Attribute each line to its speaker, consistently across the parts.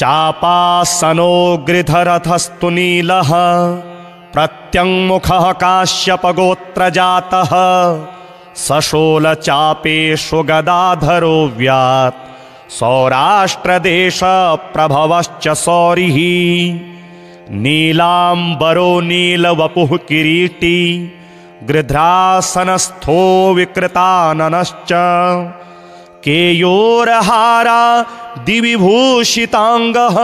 Speaker 1: चापासनो गृधरथस्तु नीलः प्रत्यङ्मुखः काश्यपगोत्रजातः सशोलचापेषु गदाधरो व्यात् सौराष्ट्रदेशप्रभवश्च सौरिः नीलाम्बरो नीलवपुः किरीटी गृध्रासनस्थो विकृताननश्च केयोरहारा दिविभूषिताङ्गः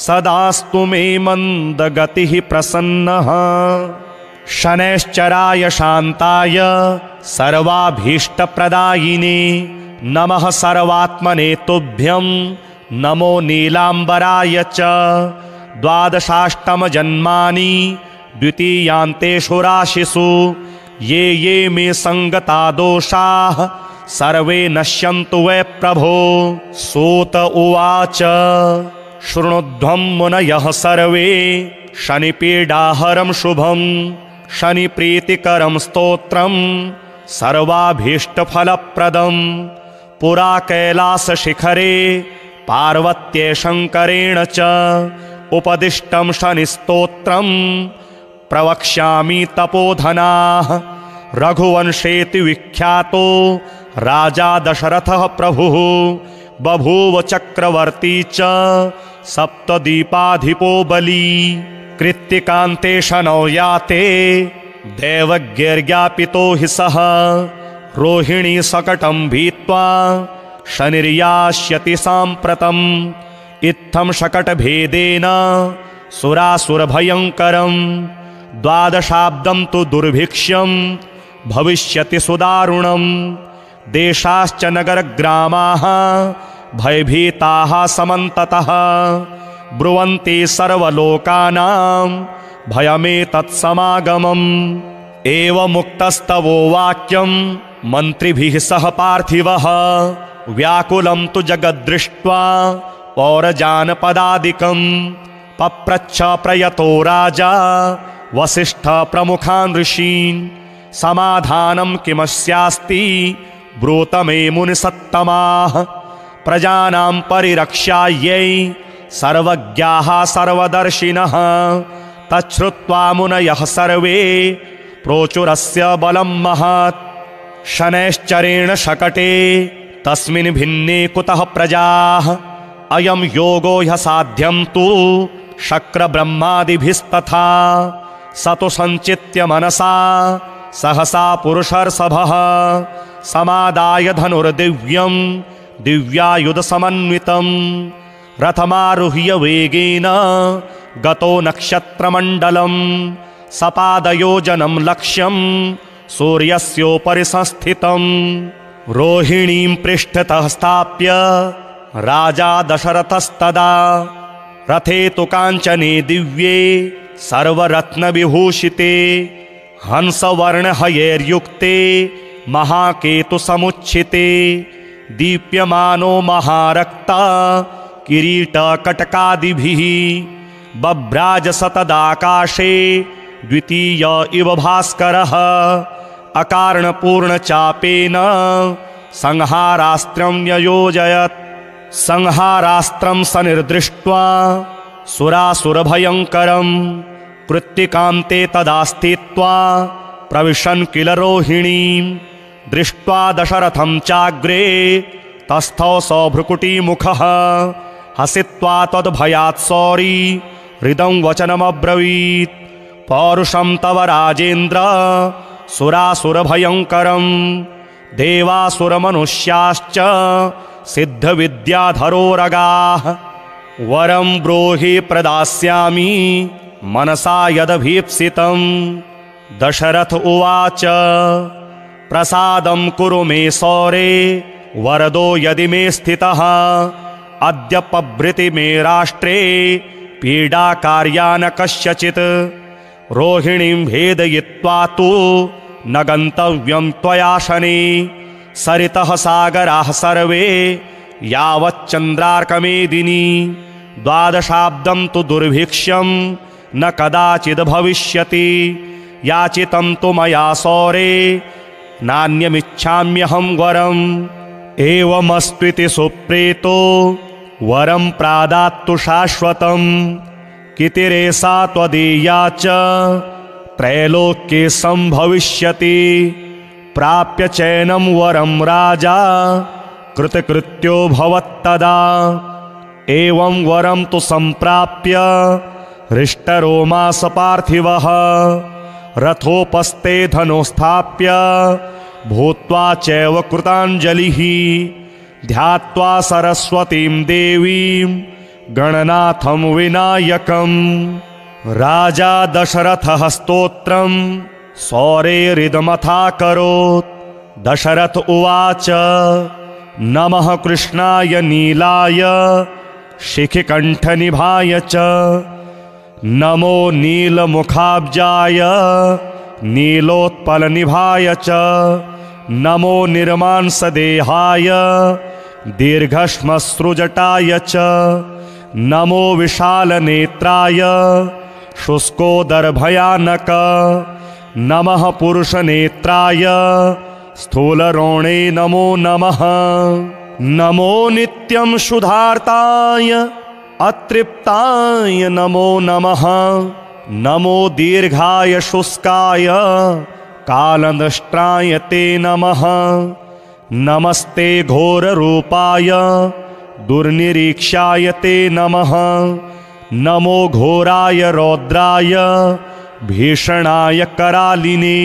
Speaker 1: सदास्तु मे मन्दगतिः प्रसन्नः शनैश्चराय शान्ताय सर्वाभीष्टप्रदायिने नमः सर्वात्मने तुभ्यं नमो नीलाम्बराय च द्वादशाष्टमजन्मानि द्वितीयान्तेषु राशिषु ये ये मे सङ्गता दोषाः सर्वे नश्यन्तु वै प्रभो। सूत उवाच शृणुध्वं मुनयः सर्वे शनिपीडाहरं शुभं शनिप्रीतिकरं स्तोत्रं सर्वाभीष्टफलप्रदं पुरा कैलासशिखरे पार्वत्यै शङ्करेण च उपदिष्टं शनिस्तोत्रं प्रवक्ष्यामि तपोधनाः। रघुवंशेति विख्यातो राजा दशरथः प्रभुः बभूव चक्रवर्ती च सप्तदीपाधिपो बली कृत्तिकान्ते शनौ याते दैवज्ञैर्ज्ञापितो हि सः रोहिणी सकटं भीत्वा शनिर्यास्यति साम्प्रतम् इत्थं शकटभेदेन सुरासुरभयङ्करं द्वादशाब्दं तु दुर्भिक्षं भविष्यति सुदारुणं देशाश्च नगरग्रामाः भयभीताः समन्ततः ब्रुवन्ति सर्वलोकानां भयमेतत्समागमम् एवमुक्तस्तवो वाक्यं मन्त्रिभिः सह पार्थिवः व्याकुलं तु जगद्दृष्ट्वा पौरजानपदादिकं पप्रच्छ प्रयतो राजा वसिष्ठ प्रमुखान् ऋषीन् समाधानं किमस्यास्ति ब्रूत मे मुनिसत्तमाः प्रजानां परिरक्षायै सर्वज्ञाः सर्वदर्शिनः तच्छ्रुत्वा मुनयः सर्वे प्रोचुरस्य बलं महत् शनैश्चरेण शकटे तस्मिन् भिन्ने कुतः प्रजाः अयं योगो ह्यसाध्यं तु शक्रब्रह्मादिभिस्तथा स तु सञ्चित्य मनसा सहसा पुरुषर्षभः समादाय धनुर्दिव्यं दिव्यायुधसमन्वितं रथमारुह्य वेगेन गतो नक्षत्रमण्डलं सपादयोजनं लक्ष्यं सूर्यस्योपरि संस्थितं रोहिणीं पृष्ठतः स्थाप्य राजा दशरथस्तदा रथे तु काञ्चने दिव्ये सर्वरत्नविभूषिते हंसवर्णहयैर्युक्ते महाकेतुसमुच्छिते दीप्यमानो महारक्ता किरीटकटकादिभिः बभ्राजस तदाकाशे द्वितीय इव भास्करः अकारणपूर्णचापेन संहारास्त्रं न्ययोजयत् संहारास्त्रं सनिर्दृष्ट्वा सुरासुरभयङ्करं कृत्तिकान्ते तदा स्थित्वा प्रविशन् किल रोहिणीं दृष्ट्वा दशरथं चाग्रे तस्थौ सौभ्रुकुटीमुखः हसित्वा तद्भयात् सौरी हृदं वचनमब्रवीत् पौरुषं तव राजेन्द्र सुरासुरभयङ्करं देवासुरमनुष्याश्च सिद्धविद्याधरोरगाः वरं ब्रूहि प्रदास्यामि मनसा यदभीप्सितं। दशरथ उवाच प्रसादं कुरु मे सौरे वरदो यदि मे स्थितः अद्य पभृति मे राष्ट्रे पीडाकार्या न कस्यचित् रोहिणीं भेदयित्वा तु न गन्तव्यं त्वया शने सरितः सागराः सर्वे यावच्चन्द्रार्कमेदिनी द्वादशाब्दं तु दुर्भिक्षं न कदाचिद् भविष्यति याचितं तु मया सौरे नान्यमिच्छाम्यहं वरम् एवमस्त्विति सुप्रीतो वरं प्रादात्तु शाश्वतं कितिरेषा त्वदीया च त्रैलोक्ये संभविष्यति प्राप्य चैनं वरं राजा कृतकृत्यो भवत्तदा एवं वरं तु संप्राप्य हृष्टरोमास पार्थिवः रथोपस्थे धनुस्थाप्य भूत्वा चैव कृताञ्जलिः ध्यात्वा सरस्वतीं देवीं गणनाथं विनायकं राजा दशरथः स्तोत्रं सौरेरिदमथाकरोत् दशरथ उवाच नमः कृष्णाय नीलाय शिखिकण्ठनिभाय च नमो नीलमुखाब्जाय नीलोत्पलनिभाय च नमो निर्मांसदेहाय दीर्घश्मश्रुजटाय च नमो विशालनेत्राय शुष्कोदरभयानक नमः पुरुषनेत्राय स्थूलरोणे नमो नमः नमो नित्यं शुद्धार्ताय अतृप्ताय नमो नमः नमो दीर्घाय शुष्काय कालनष्ट्राय ते नमः नमस्ते घोररूपाय दुर्निरीक्षाय ते नमः नमो घोराय रौद्राय भीषणाय करालिने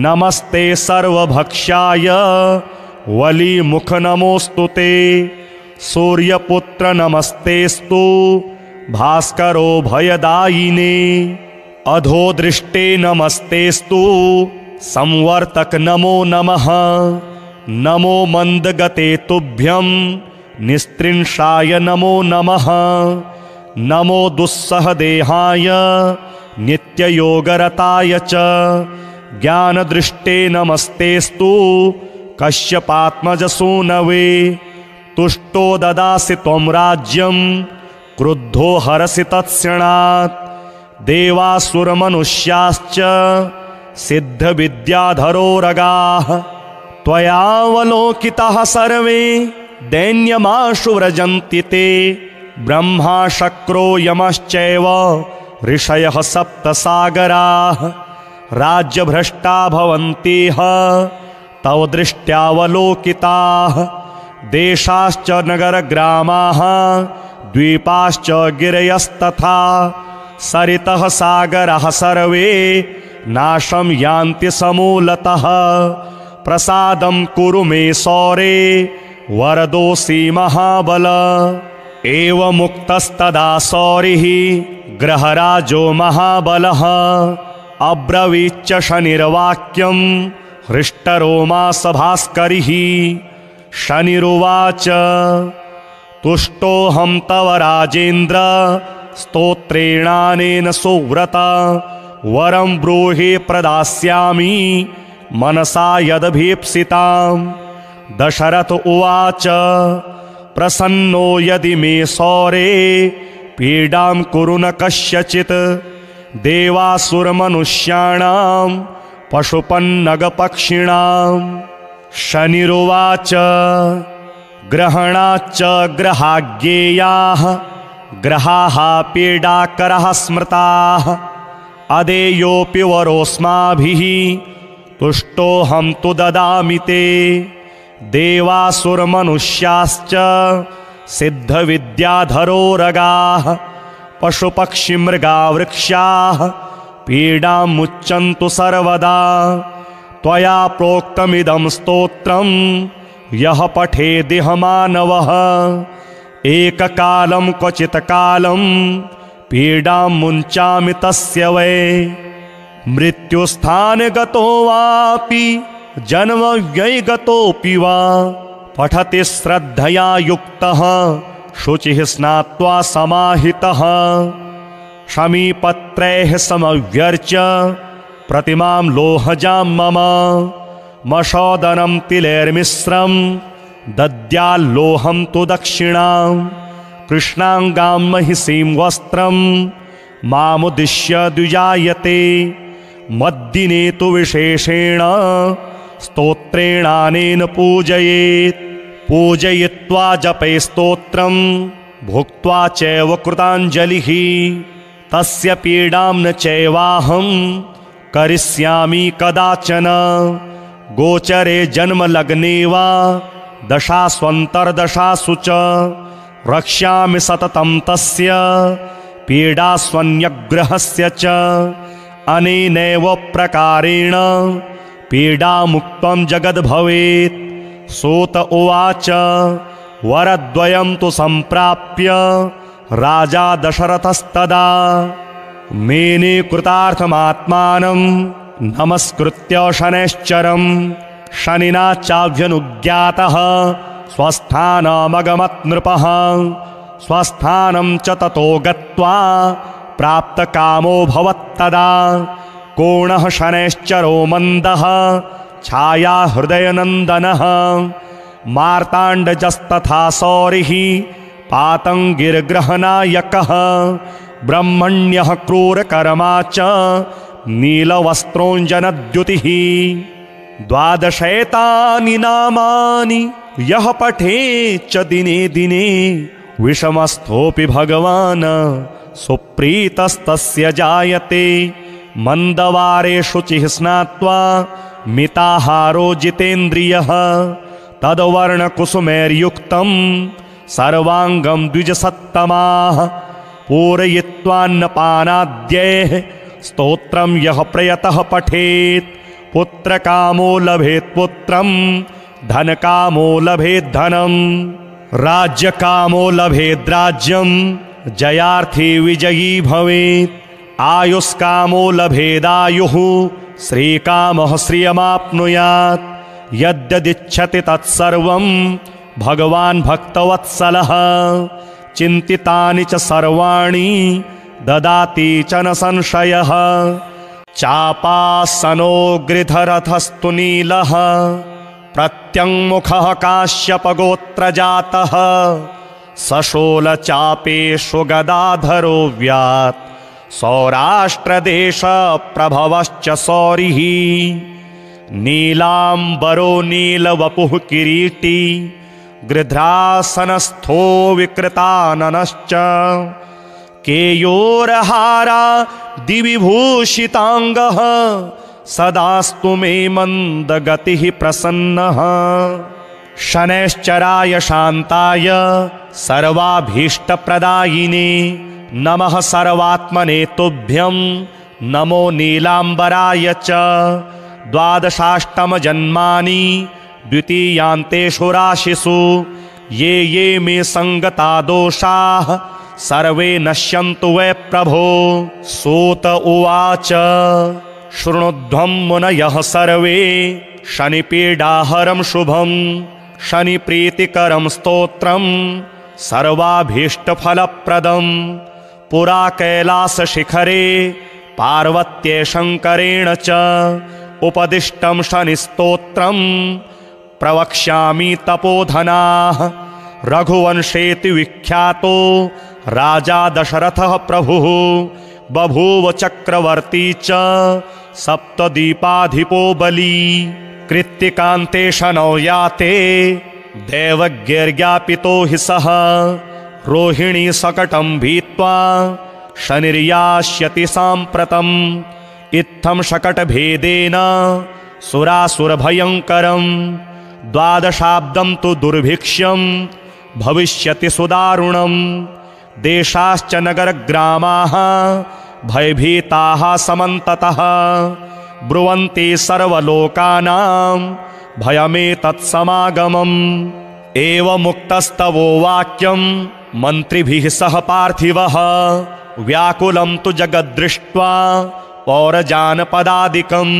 Speaker 1: नमस्ते सर्वभक्षाय वलीमुख नमोस्तु ते सूर्यपुत्र नमस्तेस्तु भास्करो भयदायिने अधोदृष्टे नमस्तेस्तु संवर्तक नमो नमः नमो मंदगते तुभ्यं निस्त्रिंशाय नमो नमः नमो दुस्सहदेहाय नित्ययोगरताय च ज्ञानदृष्टे नमस्तेस्तु कश्यपात्मजसूनवे तुष्टो ददासि त्वं राज्यं क्रुद्धो हरसि तत्क्षणात् देवासुरमनुष्याश्च सिद्धविद्याधरोरगाः त्वयावलोकिताः सर्वे दैन्यमाशु व्रजन्ति ते ब्रह्मा शक्रो यमश्चैव ऋषयः सप्तसागराः राज्यभ्रष्टा भवन्तिह तव दृष्ट्यावलोकिताः देशाश्च नगरग्रामाः द्वीपाश्च गिरयस्तथा सरितः सागरः सर्वे नाशं यान्ति समूलतः प्रसादं कुरु मे सौरे वरदोऽसि महाबल एवमुक्तस्तदा सौरिः ग्रहराजो महाबलः अब्रवीच्च शनिर्वाक्यं हृष्टरोमास भास्करिः शनिरुवाच तुष्टोऽहं तव राजेन्द्र स्तोत्रेणानेन सुव्रत वरं ब्रूहि प्रदास्यामि मनसा यदभीप्सितां दशरथ उवाच प्रसन्नो यदि मे सौरे पीडां कुरु न कस्यचित् देवासुरमनुष्याणां पशुपन्नगपक्षिणां शनिरुवाच ग्रहणाच्च ग्रहाज्ञेयाः ग्रहाः पीडाकरः स्मृताः अदेयोऽपि वरोऽस्माभिः तुष्टोऽहं तु ददामि ते देवासुरमनुष्याश्च सिद्धविद्याधरोरगाः पशुपक्षिमृगावृक्षाः पीडां मुच्यन्तु सर्वदा त्वया प्रोक्तमिदं स्तोत्रं यः पठेदिह मानवः एककालं क्वचित् कालं पीडां मुञ्चामि तस्य वै मृत्युस्थाने गतो वापि जन्मव्ययगतोऽपि वा पठति श्रद्धया युक्तः शुचिः स्नात्वा समाहितः शमीपत्रैः समव्यर्च्य प्रतिमां लोहजां मम मशोदनं तिलैर्मिश्रं दद्याल्लोहं तु दक्षिणां कृष्णाङ्गां महिषीं वस्त्रं मामुद्दिश्य द्विजायते मद्दिने तु विशेषेण स्तोत्रेणानेन पूजयेत् पूजयित्वा जपै स्तोत्रं भुक्त्वा चैव कृताञ्जलिः तस्य पीडां न चैवाहं करिष्यामि कदाचन गोचरे जन्मलग्ने वा दशास्वन्तर्दशासु च रक्ष्यामि सततं तस्य पीडास्वन्यग्रहस्य च अनेनैव प्रकारेण पीडामुक्तं जगद्भवेत्। सूत उवाच वरद्वयं तु सम्प्राप्य राजा दशरथस्तदा मेने कृतार्थमात्मानं नमस्कृत्य शनैश्चरं शनिना चाभ्यनुज्ञातः स्वस्थानमगमत् नृपः स्वस्थानं च ततो गत्वा प्राप्तकामो भवत्तदा कोणः शनैश्चरो मन्दः छाया हृदयनन्दनः मार्ताण्डजस्तथा सौरिः पातङ्गिर्ग्रहनायकः ब्रह्मण्यः क्रूरकर्मा च नीलवस्त्रोञ्जनद्युतिः 12 नामानि यः पठेच्च दिने दिने विषमस्थोऽपि भगवान् सुप्रीतस्तस्य जायते मन्दवारे शुचिः स्नात्वा मिताहारो जितेन्द्रियः तद्वर्णकुसुमैर्युक्तं सर्वाङ्गं द्विजसत्तमाः पूरयित्वान्नपानाद्यैः स्तोत्रं यः प्रयतः पठेत् पुत्रकामो लभेत् पुत्रं धनकामो लभेत् धनं राज्यकामो लभेत् राज्यं जयार्थी विजयी भवेत् आयुष्कामो लभेदायुः श्रीकामः श्रियमाप्नुयात् यद्यदिच्छति तत्सर्वं भगवान् भक्तवत्सलः चिन्तितानि च सर्वाणि ददाति च न संशयः चापासनो गृधरथस्तु नीलः प्रत्यङ्मुखः काश्यपगोत्रजातः सशोलचापेषु गदाधरो व्यात् सौराष्ट्रदेशप्रभवश्च सौरिः नीलाम्बरो नीलवपुः किरीटी गृध्रासनस्थो विकृताननश्च केयोरहारा दिविभूषिताङ्गः सदास्तु मे मन्दगतिः प्रसन्नः शनैश्चराय शान्ताय सर्वाभीष्टप्रदायिने नमः सर्वात्मने तुभ्यं नमो नीलाम्बराय च 12 जन्मानि द्वितीयान्तेषु राशिषु ये ये मे संगता दोषाः सर्वे नश्यन्तु वै प्रभो। सूत उवाच शृणुध्वं मुनयः सर्वे शनिपीडाहरं शुभं शनिप्रीतिकरं स्तोत्रं सर्वाभीष्टफलप्रदं पुरा कैलासशिखरे पार्वत्ये शङ्करेण च उपदिष्टं शनिस्तोत्रं प्रवक्ष्यामि तपोधनाः रघुवंशेति विख्यातो राजा दशरथः प्रभुः बभूव चक्रवर्ती च सप्तदीपाधिपो बली कृत्तिकान्ते शनौ याते दैवज्ञैर्ज्ञापितो हि सः रोहिणी सकटं भीत्वा शनिर्यास्यति साम्प्रतम् इत्थं शकटभेदेन सुरासुरभयङ्करं 12 तु दुर्भिक्ष्यं भविष्यति सुदारुणं देशाश्च नगरग्रामाः भयभीताः समन्ततः ब्रुवन्ति सर्वलोकानां भयमेतत्समागमम् एवमुक्तस्तवो वाक्यं मन्त्रिभिः सह पार्थिवः व्याकुलं तु जगद्दृष्ट्वा पौरजानपदादिकं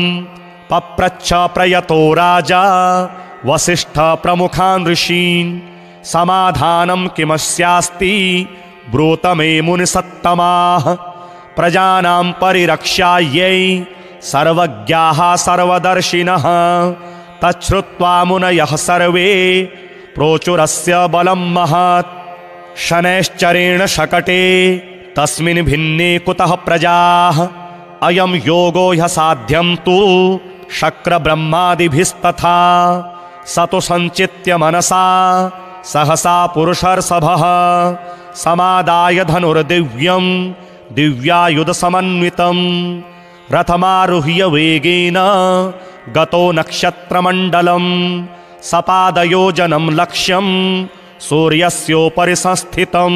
Speaker 1: पप्रच्छ प्रयतो राजा वसिष्ठ प्रमुखान् ऋषीन् समाधानं किमस्यास्ति ब्रूत मे मुनिसत्तमाः प्रजानां परिरक्षायै सर्वज्ञाः सर्वदर्शिनः तच्छ्रुत्वा मुनयः सर्वे प्रोचुरस्य बलं महत् शनैश्चरेण शकटे तस्मिन् भिन्ने कुतः प्रजाः अयं योगो ह्यसाध्यं तु शक्रब्रह्मादिभिस्तथा स तु संचित्य मनसा सहसा पुरुषर्षभः समादाय धनुर्दिव्यं दिव्यायुधसमन्वितं रथमारुह्य वेगेन गतो नक्षत्रमण्डलं सपादयोजनं लक्ष्यं सूर्यस्योपरि संस्थितं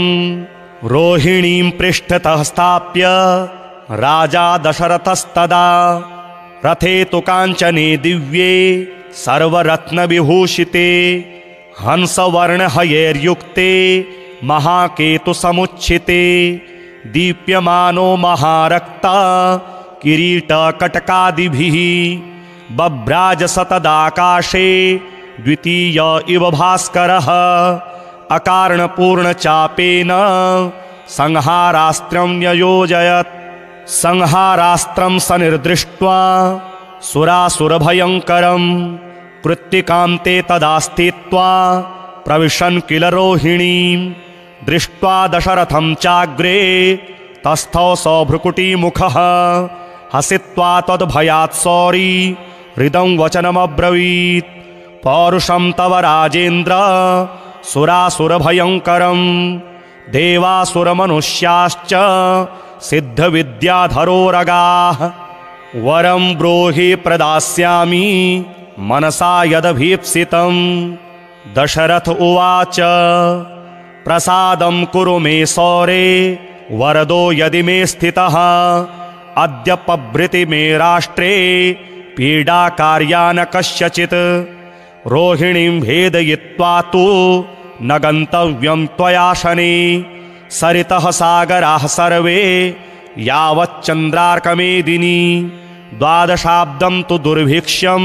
Speaker 1: रोहिणीं पृष्ठतः स्थाप्य राजा दशरथस्तदा रथे तु काञ्चने दिव्ये सर्वरत्नविभूषिते हंसवर्णहयैर्युक्ते महाकेतुसमुच्छिते दीप्यमानो महारक्ता किरीटकटकादिभिः बभ्राजसतदाकाशे द्वितीय इव भास्करः अकारणपूर्णचापेन संहारास्त्रं न्ययोजयत् संहारास्त्रं सनिर्दृष्ट्वा सुरासुरभयङ्करं कृत्तिकान्ते तदा स्थित्वा प्रविशन् किल रोहिणीं दृष्ट्वा दशरथं चाग्रे तस्थौ सभ्रुकुटीमुखः हसित्वा तद्भयात् सौरी हृदं वचनमब्रवीत् पौरुषं तव राजेन्द्र सुरासुरभयङ्करं देवासुरमनुष्याश्च सिद्धविद्याधरोरगाः वरं ब्रूहि प्रदास्यामि मनसा यदभीप्सितं दशरथ उवाच प्रसादं कुरु मे सौरे वरदो यदि मे स्थितः अद्य पभृति मे राष्ट्रे पीडाकार्या न कस्यचित् रोहिणीं भेदयित्वा तु न गन्तव्यं त्वया शने सरितः सागराः सर्वे यावच्चन्द्रार्कमेदिनी द्वादशाब्दं तु दुर्भिक्षं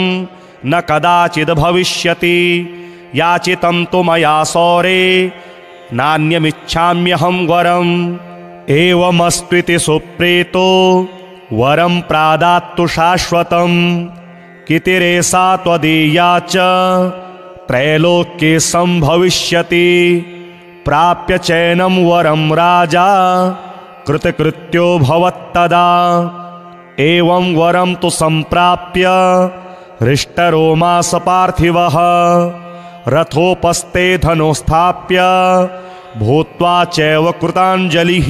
Speaker 1: न कदाचिद् भविष्यति याचितं तु मया सौरे नान्यमिच्छाम्यहं वरम् एवमस्त्विति सुप्रीतो वरं प्रादात्तु शाश्वतं कितिरेषा त्वदीया च त्रैलोक्ये संभविष्यति प्राप्य चैनं वरं राजा कृतकृत्यो भवत्तदा एवं वरं तु सम्प्राप्य हृष्टरोमास पार्थिवः रथोपस्थे धनुस्थाप्य भूत्वा चैव कृताञ्जलिः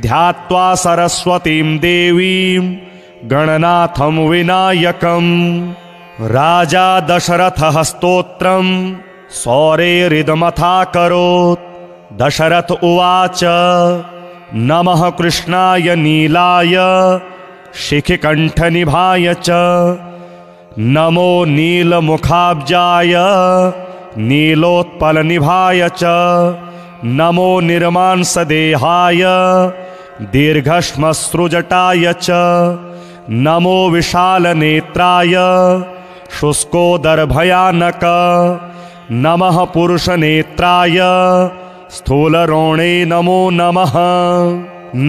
Speaker 1: ध्यात्वा सरस्वतीं देवीं गणनाथं विनायकम् राजा दशरथः स्तोत्रं सौरेरिदमथाकरोत् दशरथ उवाच नमः कृष्णाय नीलाय शिखिकण्ठनिभाय च नमो नीलमुखाब्जाय नीलोत्पलनिभाय च नमो निर्मांसदेहाय दीर्घश्मश्रुजटाय च नमो विशालनेत्राय शुष्कोदरभयानक नमः पुरुषनेत्राय स्थूलरोणे नमो नमः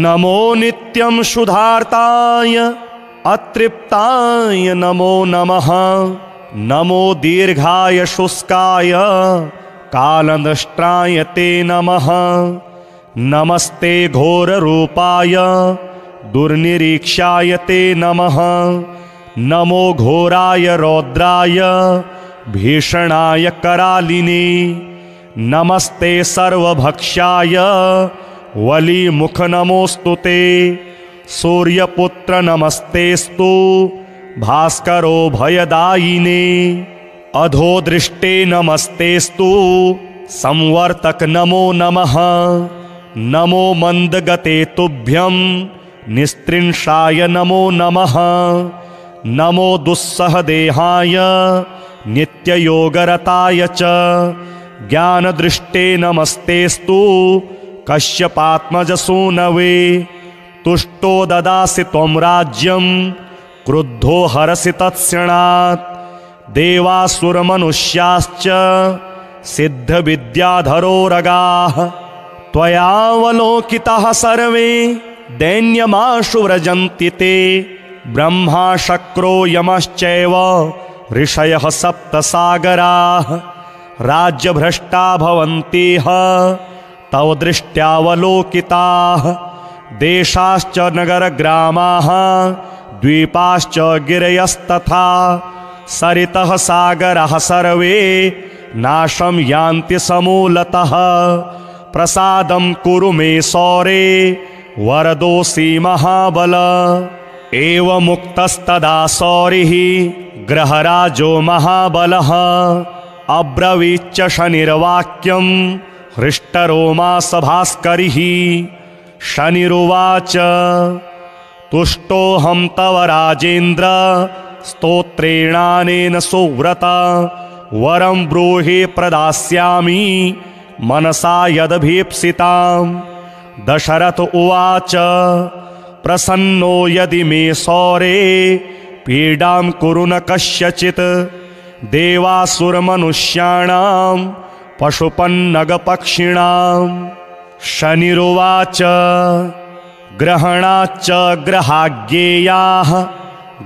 Speaker 1: नमो नित्यं शुद्धार्ताय अतृप्ताय नमो नमः नमो दीर्घाय शुष्काय कालनष्ट्राय ते नमः नमस्ते घोररूपाय दुर्निरीक्षाय ते नमः नमो घोराय रौद्राय भीषणाय करालिने नमस्ते सर्वभक्षाय वलीमुख नमोऽस्तु ते सूर्यपुत्र नमस्तेस्तु भास्करो भयदायिने अधोदृष्टे नमस्तेस्तु संवर्तक नमो नमः नमो मंदगते तुभ्यं निस्त्रिंशाय नमो नमः नमो दुस्सहदेहाय नित्ययोगरताय च ज्ञानदृष्टे नमस्तेस्तु कश्यपात्मजसूनवे तुष्टो ददासि त्वं राज्यं क्रुद्धो हरसि तत्क्षणात् देवासुरमनुष्याश्च सिद्धविद्याधरोरगाः त्वयावलोकिताः सर्वे दैन्यमाशु व्रजन्ति ते ब्रह्मा शक्रो यमश्चैव ऋषयः सप्तसागराः राज्यभ्रष्टा भवन्तिह तव दृष्ट्यावलोकिताः देशाश्च नगरग्रामाः द्वीपाश्च गिरयस्तथा सरितः सागरः सर्वे नाशं यान्ति समूलतः। प्रसादं कुरु मे सौरे वरदोऽसि महाबल। एवमुक्तस्तदा सौरिः ग्रहराजो महाबलः। अब्रवीच्च शनिर्वाक्यं हृष्टरोमा भास्करिः। शनिरुवाच तुष्टोऽहं तव राजेन्द्र स्तोत्रेणानेन सुव्रत। वरं ब्रूहि प्रदास्यामि मनसा यदभीप्सिताम्। दशरथ उवाच प्रसन्नो यदि मे सौरे पीडां कुरु न कस्यचित्। देवासुरमनुष्याणां पशुपन्नगपक्षिणाम्। शनिरुवाच ग्रहणाच्च ग्रहाज्ञेयाः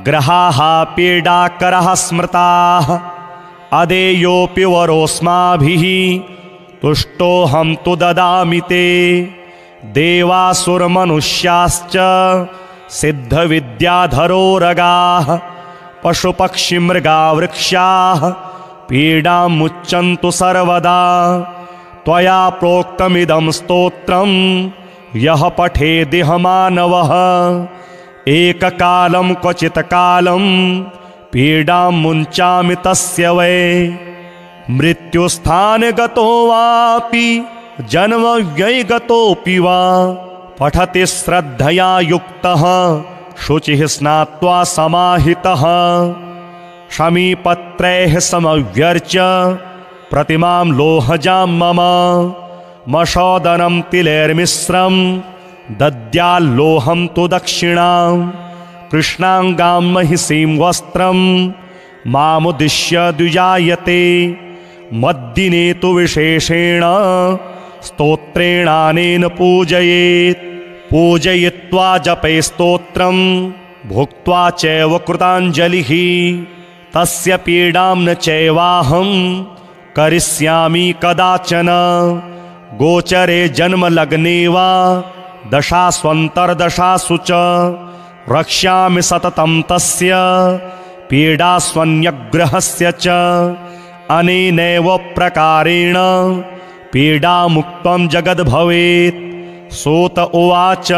Speaker 1: ग्रहाः पीडाकरः स्मृताः। अदेयोऽपि वरोऽस्माभिः तुष्टोऽहं तु ददामि ते। देवासुरमनुष्याश्च सिद्धविद्याधरोरगाः पशुपक्षिमृगा वृक्षाः पीडां मुच्यन्तु सर्वदा। त्वया प्रोक्तमिदं स्तोत्रं यः पठेदिह मानवः एककालं क्वचित् कालं पीडां मुञ्चामि तस्य वै। मृत्युस्थानगतो वापि जन्मव्ययगतोऽपि वा पठति श्रद्धया युक्तः शुचिः स्नात्वा समाहितः। शमीपत्रैः समव्यर्च्य प्रतिमां लोहजां मम मशोदनं तिलैर्मिश्रं दद्याल्लोहं तु दक्षिणां। कृष्णाङ्गां महिषीं वस्त्रं मामुद्दिश्य द्विजायते। मद्दिने तु विशेषेण स्तोत्रेणानेन पूजयेत्। पूजयित्वा जपे स्तोत्रं भुक्त्वा चैव कृताञ्जलिः। तस्य पीडां न चैवाहं करिष्यामि कदाचन। गोचरे जन्मलग्ने वा दशास्वन्तर्दशासु च रक्ष्यामि सततं तस्य पीडास्वन्यग्रहस्य च। अनेनैव प्रकारेण पीडामुक्तं जगद्भवेत्। सूत उवाच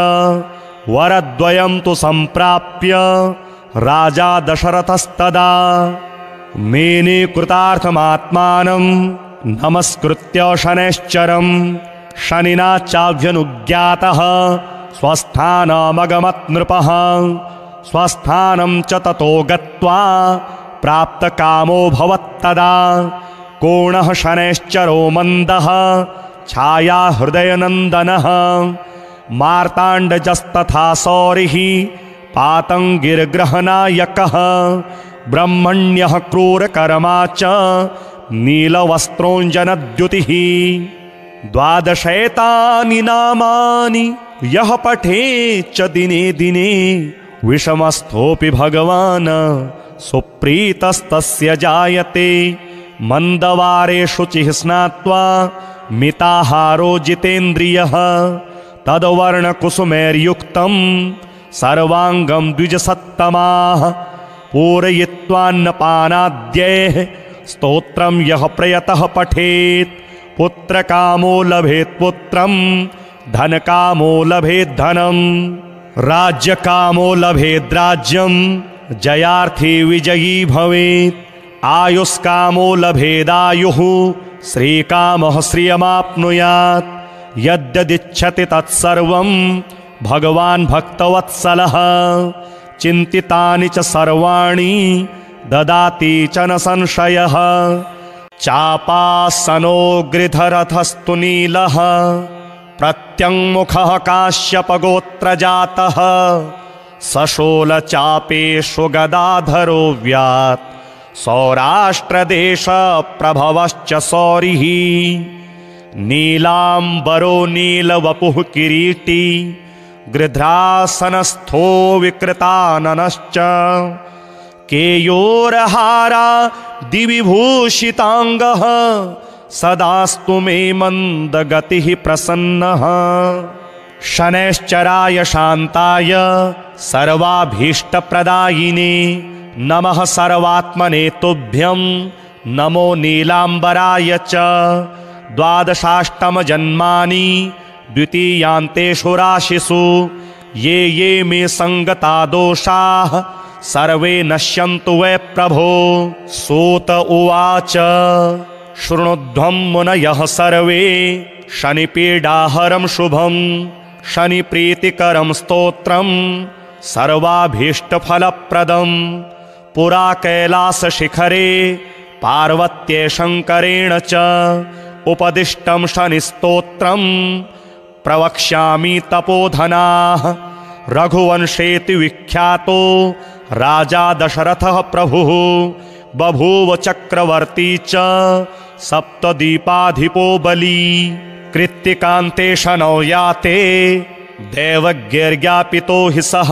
Speaker 1: वरद्वयं तु सम्प्राप्य राजा दशरथस्तदा मेने कृतार्थमात्मानं नमस्कृत्य शनैश्चरं। शनिना चाभ्यनुज्ञातः स्वस्थानमगमत् नृपः। स्वस्थानं च ततो गत्वा प्राप्तकामो भवत्तदा। कोणः शनैश्चरो मन्दः छाया हृदयनन्दनः। मार्ताण्डजस्तथा सौरिः पातङ्गिर्ग्रहनायकः। ब्रह्मण्यः क्रूरकर्मा च नीलवस्त्रोञ्जनद्युतिः। द्वादशैतानि नामानि यः पठेच्च दिने दिने विषमस्थोऽपि भगवान् सुप्रीतस्तस्य जायते। मन्दवारे शुचिः स्नात्वा मिताहारो जितेन्द्रियः। तद्वर्णकुसुमैर्युक्तं सर्वाङ्गं द्विजसत्तमाः। पूरयित्वान्नपानाद्यैः स्तोत्रं यः प्रयतः पठेत्। पुत्रकामो लभेत् पुत्रं धनकामो लभेत् धनं। राज्यकामो लभेत् राज्यं जयार्थी विजयी भवेत्। आयुष्कामो लभेदायुः श्रीकामः श्रियमाप्नुयात्। यद्यदिच्छति तत्सर्वं भगवान् भक्तवत्सलः। चिन्तितानि च सर्वाणि ददाति च न संशयः। चापासनो गृधरथस्तु नीलः प्रत्यङ्मुखः काश्यपगोत्रजातः। सशोलचापेषु गदाधरो व्यात् सौराष्ट्रदेशप्रभवश्च सौरिः। नीलाम्बरो नीलवपुः किरीटी गृध्रासनस्थो विकृताननश्च। केयोरहारा दिविभूषिताङ्गः सदास्तु मे मन्दगतिः प्रसन्नः। शनैश्चराय शान्ताय सर्वाभीष्टप्रदायिने नमः सर्वात्मने तुभ्यं नमो नीलांबराय च। द्वादशाष्टम जन्मानि द्वितीयान्तेषु राशिषु ये ये मे संगता दोषाः सर्वे नश्यन्तु वै प्रभो। सूत उवाच शृणुध्वं मुनयः सर्वे शनिपीडाहरं शुभं शनिप्रीतिकरं स्तोत्रं सर्वाभीष्टफलप्रदं। पुरा कैलासशिखरे पार्वत्ये शङ्करेण च उपदिष्टं शनिस्तोत्रं प्रवक्ष्यामि तपोधनाः। रघुवंशेति विख्यातो राजा दशरथः प्रभुः बभूव चक्रवर्ती च सप्तदीपाधिपो बली। कृत्तिकान्ते शनौ याते दैवज्ञैर्ज्ञापितो हि सः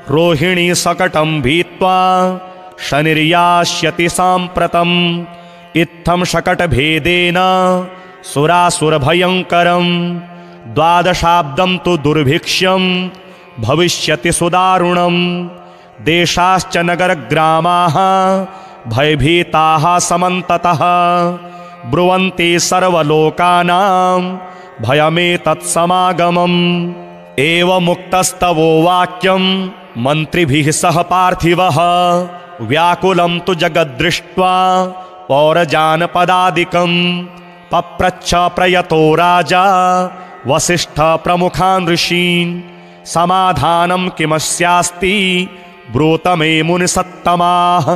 Speaker 1: रोहिणी सकटं भीत्वा शनिर्यास्यति साम्प्रतम्। इत्थं शकटभेदेन सुरासुरभयङ्करं द्वादशाब्दं तु दुर्भिक्ष्यं भविष्यति सुदारुणं। देशाश्च नगरग्रामाः भयभीताः समन्ततः ब्रुवन्ति सर्वलोकानां भयमेतत्समागमम्। एवमुक्तस्तवो वाक्यं मन्त्रिभिः सह पार्थिवः व्याकुलं तु जगद्दृष्ट्वा पौरजानपदादिकं। पप्रच्छ प्रयतो राजा वसिष्ठ प्रमुखान् ऋषीन् समाधानं किमस्यास्ति ब्रूत मे मुनिसत्तमाः।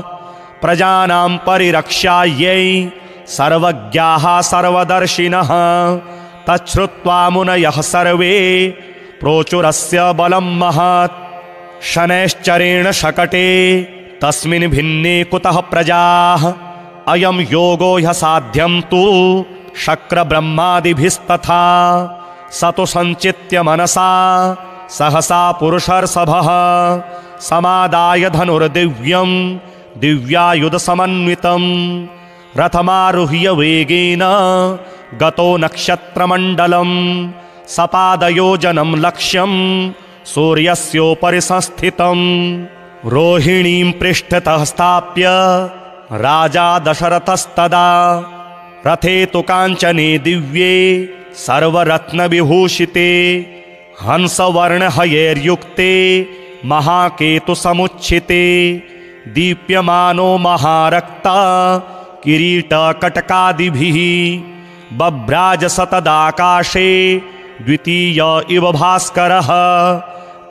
Speaker 1: प्रजानां परिरक्षायै सर्वज्ञाः सर्वदर्शिनः तच्छ्रुत्वा मुनयः सर्वे प्रोचुरस्य बलं महत्। शनैश्चरेण शकटे तस्मिन् भिन्ने कुतः प्रजाः अयं योगो ह्यसाध्यं तु शक्रब्रह्मादिभिस्तथा। स तु सञ्चित्य मनसा सहसा पुरुषर्षभः समादाय धनुर्दिव्यं दिव्यायुधसमन्वितं रथमारुह्य वेगेन गतो नक्षत्रमण्डलं। सपादयोजनं लक्ष्यं सूर्यस्योपरि संस्थितं। रोहिणीं पृष्ठतः स्थाप्य राजा दशरथस्तदा रथे तु काञ्चने दिव्ये सर्वरत्नविभूषिते हंसवर्णहयैर्युक्ते महाकेतुसमुच्छिते दीप्यमानो महारक्ता किरीटकटकादिभिः बभ्राज सतदाकाशे द्वितीय इव भास्करः।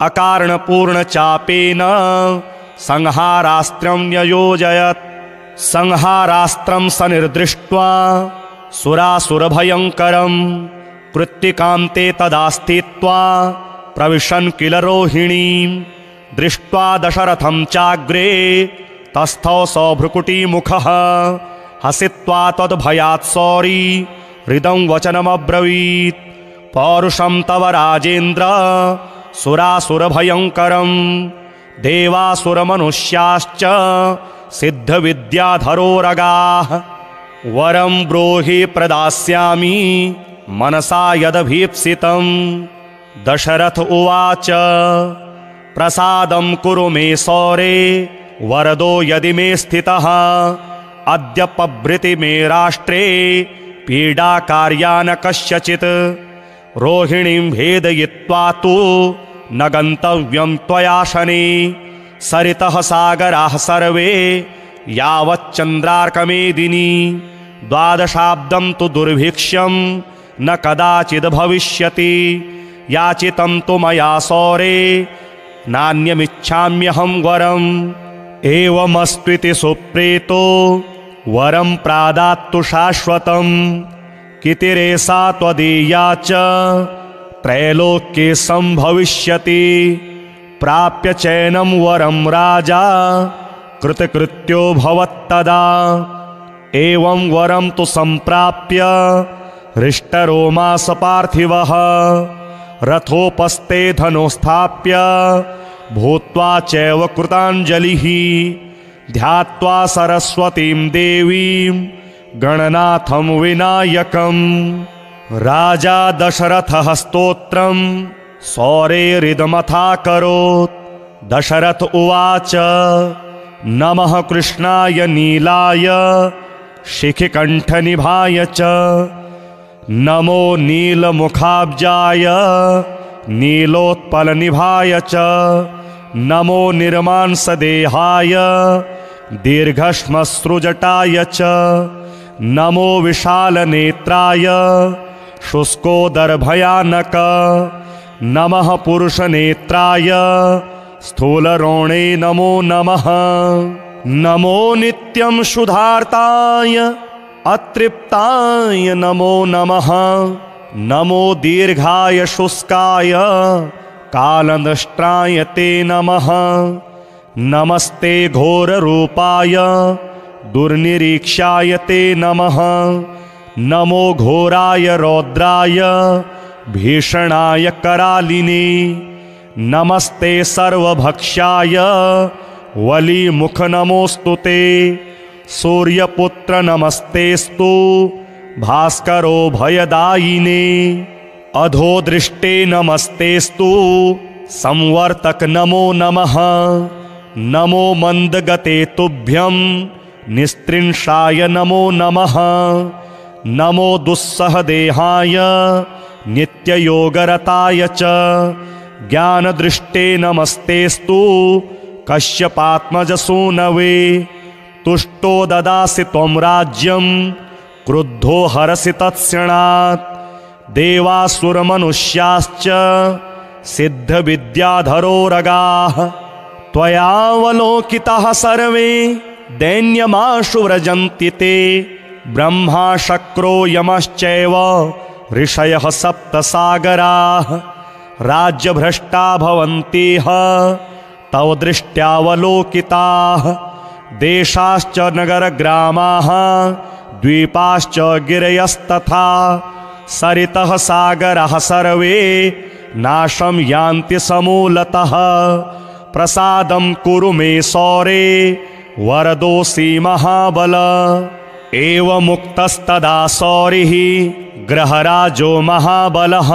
Speaker 1: अकारणपूर्णचापेन संहारास्त्रं न्ययोजयत्। संहारास्त्रं सनिर्दृष्ट्वा सुरासुरभयङ्करं कृत्तिकान्ते तदा स्थित्वा प्रविशन् किल रोहिणीं। दृष्ट्वा दशरथं चाग्रे तस्थौ सभ्रुकुटीमुखः हसित्वा तद्भयात् सौरी हृदं वचनमब्रवीत्। पौरुषं तव राजेन्द्र सुरासुरभयङ्करं देवासुरमनुष्याश्च सिद्धविद्याधरोरगाः। वरं ब्रूहि प्रदास्यामि मनसा यदभीप्सितं। दशरथ उवाच प्रसादं कुरु मे सौरे वरदो यदि मे स्थितः। अद्य पभृति मे राष्ट्रे पीडाकार्या न कस्यचित्। रोहिणीं भेदयित्वा तु न गन्तव्यं त्वया शने। सरितः सागराः सर्वे यावच्चन्द्रार्कमेदिनी। द्वादशाब्दं तु दुर्भिक्ष्यं न कदाचिद् भविष्यति। याचितं तु मया सौरे नान्यमिच्छाम्यहं वरम्। एवमस्त्विति सुप्रीतो वरं प्रादात्तु शाश्वतं। कितिरेषा त्वदीया च त्रैलोक्ये संभविष्यति। प्राप्य चैनं वरं राजा कृतकृत्यो भवत्तदा। एवं वरं तु सम्प्राप्य हृष्टरोमास पार्थिवः रथोपस्थे धनुस्थाप्य भूत्वा चैव कृताञ्जलिः। ध्यात्वा सरस्वतीं देवीं गणनाथं विनायकं। राजा दशरथः स्तोत्रं सौरेरिदमथाकरोत्। दशरथ उवाच नमः कृष्णाय नीलाय शिखिकण्ठनिभाय च नमो नीलमुखाब्जाय नीलोत्पलनिभाय च नमो निर्मांसदेहाय दीर्घश्मश्रुजटाय च नमो विशालनेत्राय शुष्कोदरभयानक नमः पुरुषनेत्राय स्थूलरोणे नमो नमः नमो नित्यं शुद्धार्ताय अतृप्ताय नमो नमः नमो दीर्घाय शुष्काय कालनष्ट्राय ते नमः नमस्ते घोररूपाय दुर्निरीक्षाय ते नमः नमो घोराय रौद्राय भीषणाय करालिने नमस्ते सर्वभक्षाय वलीमुख नमोस्तु ते सूर्यपुत्र नमस्तेस्तु भास्करो भयदायिने अधोदृष्टे नमस्तेस्तु संवर्तक नमो नमः नमो मंदगते तुभ्यं निस्त्रिंशाय नमो नमः नमो दुस्सहदेहाय नित्ययोगरताय च ज्ञानदृष्टे नमस्तेस्तु कश्यपात्मजसूनवे तुष्टो ददासि त्वं राज्यं क्रुद्धो हरसि तत्क्षणात् देवासुरमनुष्याश्च सिद्धविद्याधरो रगाः त्वयावलोकिताः सर्वे दैन्यमाशु व्रजन्ति ते ब्रह्मा शक्रो यमश्चैव ऋषयः सप्तसागराः राज्यभ्रष्टा भवन्तिह तव दृष्ट्यावलोकिताः देशाश्च नगरग्रामाः द्वीपाश्च गिरयस्तथा सरितः सागरः सर्वे नाशं यान्ति समूलतः प्रसादं कुरु मे सौरे वरदोऽसि महाबल एवमुक्तस्तदा सौरिः ग्रहराजो महाबलः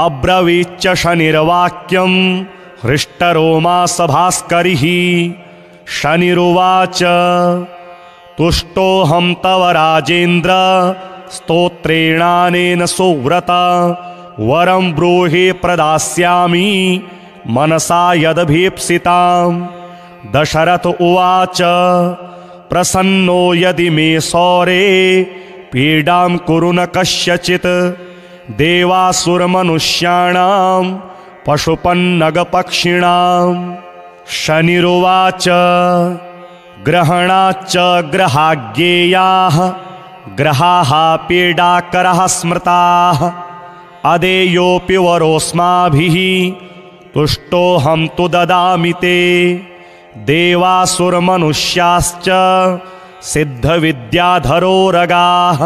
Speaker 1: अब्रवीच्च शनिर्वाक्यं हृष्टरोमा भास्करिः शनिरुवाच तुष्टोऽहं तव राजेन्द्र स्तोत्रेणानेन सुव्रत वरं ब्रूहि प्रदास्यामि मनसा यदभीप्सितां दशरथ उवाच प्रसन्नो यदि मे सौरे पीडां कुरु न कस्यचित् देवासुरमनुष्याणां पशुपन्नगपक्षिणां शनिरुवाच ग्रहणाच्च ग्रहाज्ञेयाः ग्रहाः पीडाकरः स्मृताः अदेयोऽपि वरोऽस्माभिः तुष्टोऽहं तु ददामि ते देवासुरमनुष्याश्च सिद्धविद्याधरो रगाः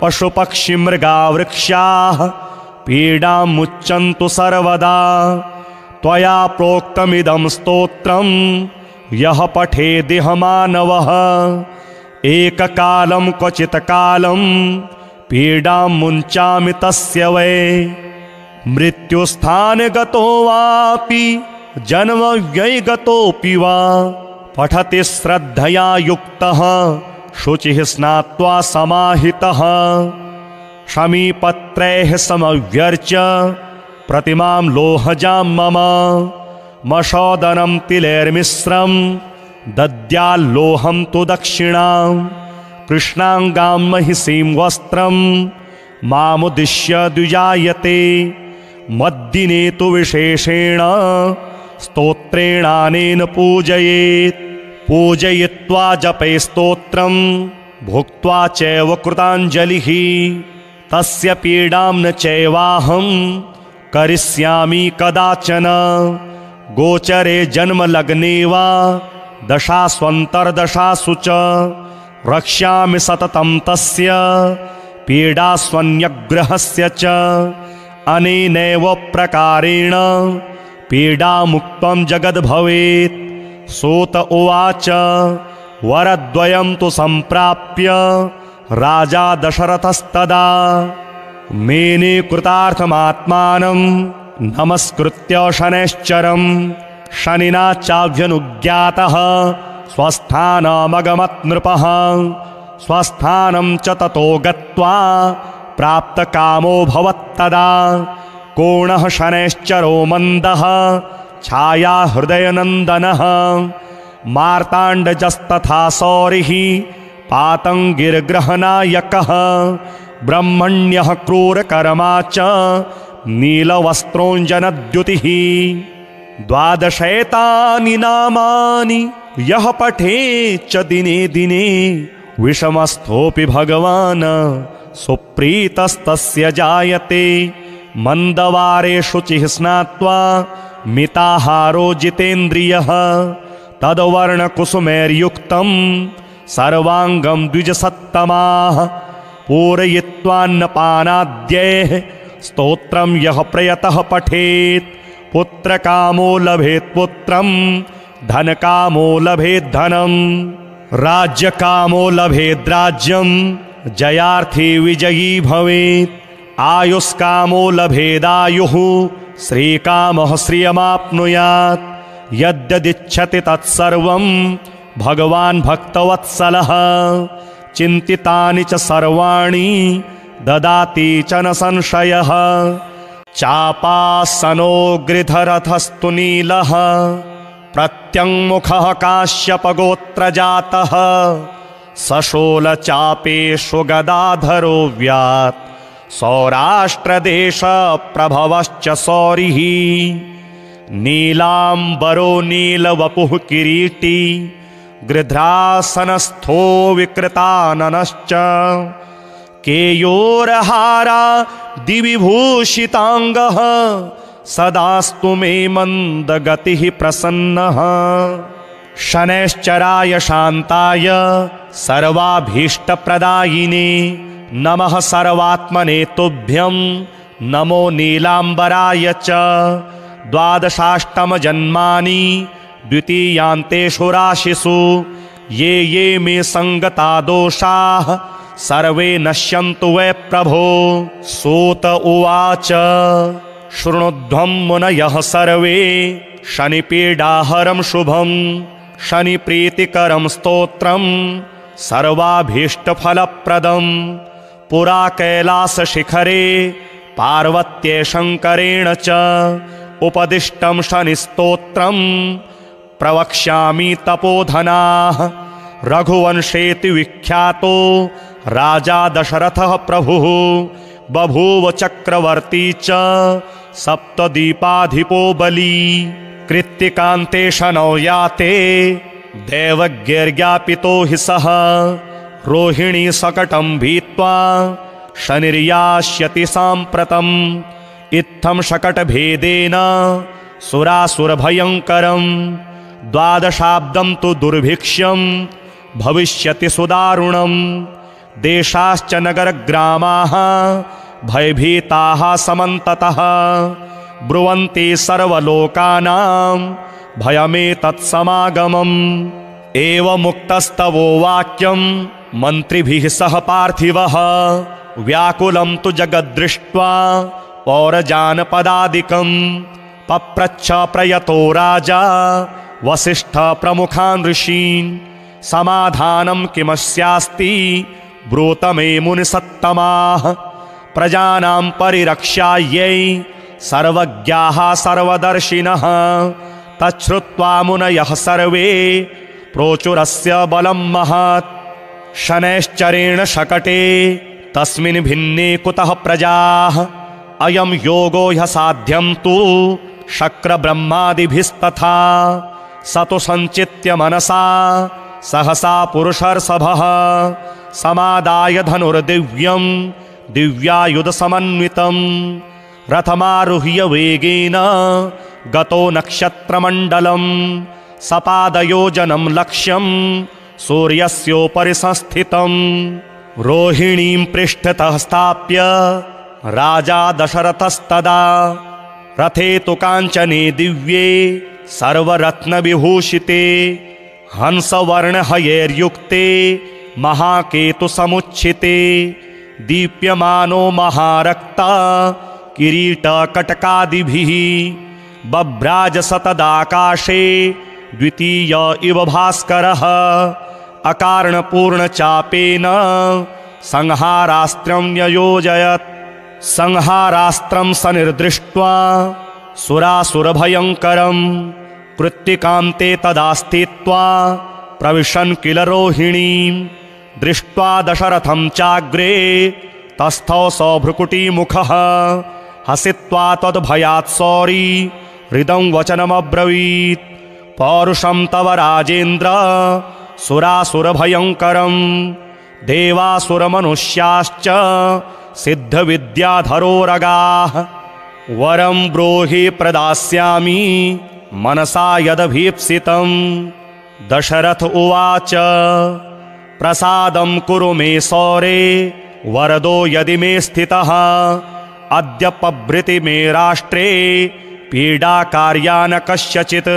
Speaker 1: पशुपक्षिमृगा वृक्षाः पीडां मुच्यन्तु सर्वदा त्वया प्रोक्तमिदं स्तोत्रं यः पठेदिह मानवः एककालं क्वचित् कालं पीडां मुञ्चामि तस्य वै मृत्युस्थानगतो वापि जन्मव्ययगतोऽपि वा पठति श्रद्धया युक्तः शुचिः स्नात्वा समाहितः शमीपत्रैः समव्यर्च्य प्रतिमां लोहजां मम मशोदनं तिलैर्मिश्रं दद्याल्लोहं तु दक्षिणां कृष्णाङ्गां महिषीं वस्त्रं मामुद्दिश्य द्विजायते मद्दिने तु विशेषेण स्तोत्रेणानेन पूजयेत् पूजयित्वा जपे स्तोत्रं भुक्त्वा चैव कृताञ्जलिः तस्य पीडां न चैवाहं करिष्यामि कदाचन गोचरे जन्मलग्ने वा दशास्वन्तर्दशासु च रक्ष्यामि सततं तस्य पीडास्वन्यग्रहस्य च अनेनैव प्रकारेण पीडामुक्तं जगद्भवेत् सूत उवाच वरद्वयं तु सम्प्राप्य राजा दशरथस्तदा मेने कृतार्थमात्मानं नमस्कृत्य शनैश्चरं शनिना चाभ्यनुज्ञातः स्वस्थानमगमत् नृपः स्वस्थानं च ततो गत्वा प्राप्तकामो भवत्तदा कोणः शनैश्चरो मन्दः छाया हृदयनन्दनः मार्ताण्डजस्तथा सौरिः पातङ्गिर्ग्रहनायकः ब्रह्मण्यः क्रूरकर्मा च नीलवस्त्रोञ्जनद्युतिः 12 नामानि यः पठेच्च दिने दिने विषमस्थोऽपि भगवान् सुप्रीतस्तस्य जायते मन्दवारे शुचिः स्नात्वा मिताहारो जितेन्द्रियः तद्वर्णकुसुमैर्युक्तं सर्वाङ्गं द्विजसत्तमाः पूरयित्वान्नपानाद्यैः स्तोत्रं यः प्रयतः पठेत् पुत्रकामो लभेत् पुत्रं धनकामो लभेत् धनं राज्यकामो लभेत् राज्यं जयार्थी विजयी भवेत् आयुष्कामो लभेदायुः श्रीकामः श्रियमाप्नुयात् यद्यदिच्छति तत्सर्वं भगवान् भक्तवत्सलः चिन्तितानि च सर्वाणि ददाति च न संशयः चापासनोऽग्रिधरथस्तु नीलः प्रत्यङ्मुखः काश्यपगोत्रजातः सशोलचापेषु गदाधरो व्यात् सौराष्ट्रदेशप्रभवश्च सौरिः नीलाम्बरो नीलवपुः किरीटी गृध्रासनस्थो विकृताननश्च केयोरहारा दिविभूषिताङ्गः सदास्तु मे मन्दगतिः प्रसन्नः शनैश्चराय शान्ताय सर्वाभीष्टप्रदायिने नमः सर्वात्मने तुभ्यं नमो नीलाम्बराय च 12 जन्मानि द्वितीयान्तेषु राशिषु ये ये मे सङ्गता दोषाः सर्वे नश्यन्तु वै प्रभो सूत उवाच शृणुध्वं मुनयः सर्वे शनिपीडाहरं शुभं शनिप्रीतिकरं स्तोत्रं सर्वाभीष्टफलप्रदं पुरा कैलासशिखरे पार्वत्यै शङ्करेण च उपदिष्टं शनिस्तोत्रं प्रवक्ष्यामि तपोधनाः रघुवंशेति विख्यातो राजा दशरथः प्रभुः बभूव चक्रवर्ती च सप्तदीपाधिपो बली कृत्तिकान्ते शनौ याते दैवज्ञैर्ज्ञापितो हि सः रोहिणी सकटं भीत्वा शनिर्यास्यति साम्प्रतम् इत्थं शकटभेदेन सुरासुरभयङ्करं 12 तु दुर्भिक्ष्यं भविष्यति सुदारुणं देशाश्च नगरग्रामाः भयभीताः समन्ततः ब्रुवन्ति सर्वलोकानां भयमेतत्समागमम् एवमुक्तस्तवो वाक्यं मन्त्रिभिः सह पार्थिवः व्याकुलं तु जगद्दृष्ट्वा पौरजानपदादिकं पप्रच्छ प्रयतो राजा वसिष्ठ प्रमुखान् ऋषीन् समाधानं किमस्यास्ति ब्रूत मे मुनिसत्तमाः प्रजानां परिरक्षायै सर्वज्ञाः सर्वदर्शिनः तच्छ्रुत्वा मुनयः सर्वे प्रोचुरस्य बलं महत् शनैश्चरेण शकटे तस्मिन् भिन्ने कुतः प्रजाः अयं योगो ह्यसाध्यं तु शक्रब्रह्मादिभिस्तथा स तु सञ्चित्य मनसा सहसा पुरुषर्षभः समादाय धनुर्दिव्यं दिव्यायुधसमन्वितं रथमारुह्य वेगेन गतो नक्षत्रमण्डलं सपादयोजनं लक्ष्यं सूर्यस्योपरि संस्थितं रोहिणीं पृष्ठतः स्थाप्य राजा दशरथस्तदा रथे तु काञ्चने दिव्ये सर्वरत्नविभूषिते हंसवर्णहयैर्युक्ते महाकेतुसमुच्छिते दीप्यमानो महारक्ता किरीटकटकादिभिः बभ्राजस तदाकाशे द्वितीय इव भास्करः अकारणपूर्णचापेन संहारास्त्रं न्ययोजयत्। संहारास्त्रं सनिर्दृष्ट्वा सुरासुरभयङ्करं कृत्तिकान्ते तदास्थित्वा प्रविशन् किल रोहिणीं। दृष्ट्वा दशरथं चाग्रे तस्थौ सभ्रुकुटीमुखः हसित्वा तद्भयात् सौरी हृदं वचनमब्रवीत्। पौरुषं तव राजेन्द्र सुरासुरभयङ्करं देवासुरमनुष्याश्च सिद्धविद्याधरोरगाः। वरं ब्रूहि प्रदास्यामि मनसा यदभीप्सितं। दशरथ उवाच प्रसादं कुरु मे सौरे वरदो यदि मे स्थितः। अद्य पभृति मे राष्ट्रे पीडा कार्या न कस्यचित्।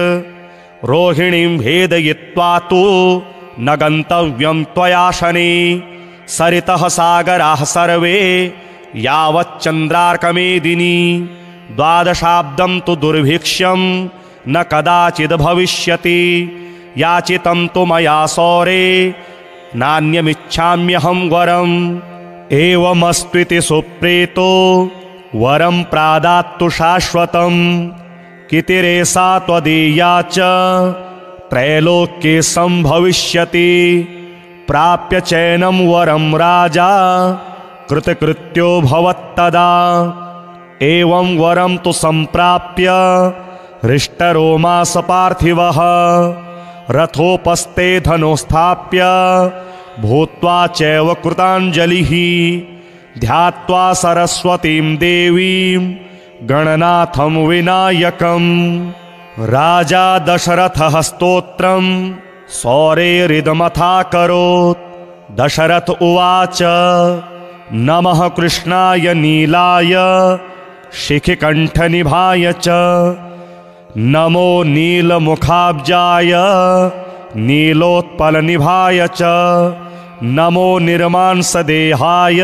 Speaker 1: रोहिणीं भेदयित्वा तु न गन्तव्यं त्वया शने। सरितः सागराः सर्वे यावच्चन्द्रार्कमेदिनी। द्वादशाब्दं तु दुर्भिक्ष्यं न कदाचिद् भविष्यति। याचितं तु मया सौरे नान्यमिच्छाम्यहं वरम्। एवमस्त्विति सुप्रीतो वरं प्रादात्तु शाश्वतम्। कितिरेषा त्वदीया च त्रैलोक्ये सम्भविष्यति। प्राप्य चैनं वरं राजा कृतकृत्यो भवत्तदा। एवं वरं तु सम्प्राप्य हृष्टरोमास पार्थिवः रथोपस्थे धनुस्थाप्य भूत्वा चैव कृताञ्जलिः। ध्यात्वा सरस्वतीं देवीं गणनाथं विनायकम्। राजा दशरथः स्तोत्रं सौरेरिदमथाकरोत्। दशरथ उवाच नमः कृष्णाय नीलाय शिखिकण्ठनिभाय च। नमो नीलमुखाब्जाय नीलोत्पलनिभाय च। नमो निर्मांसदेहाय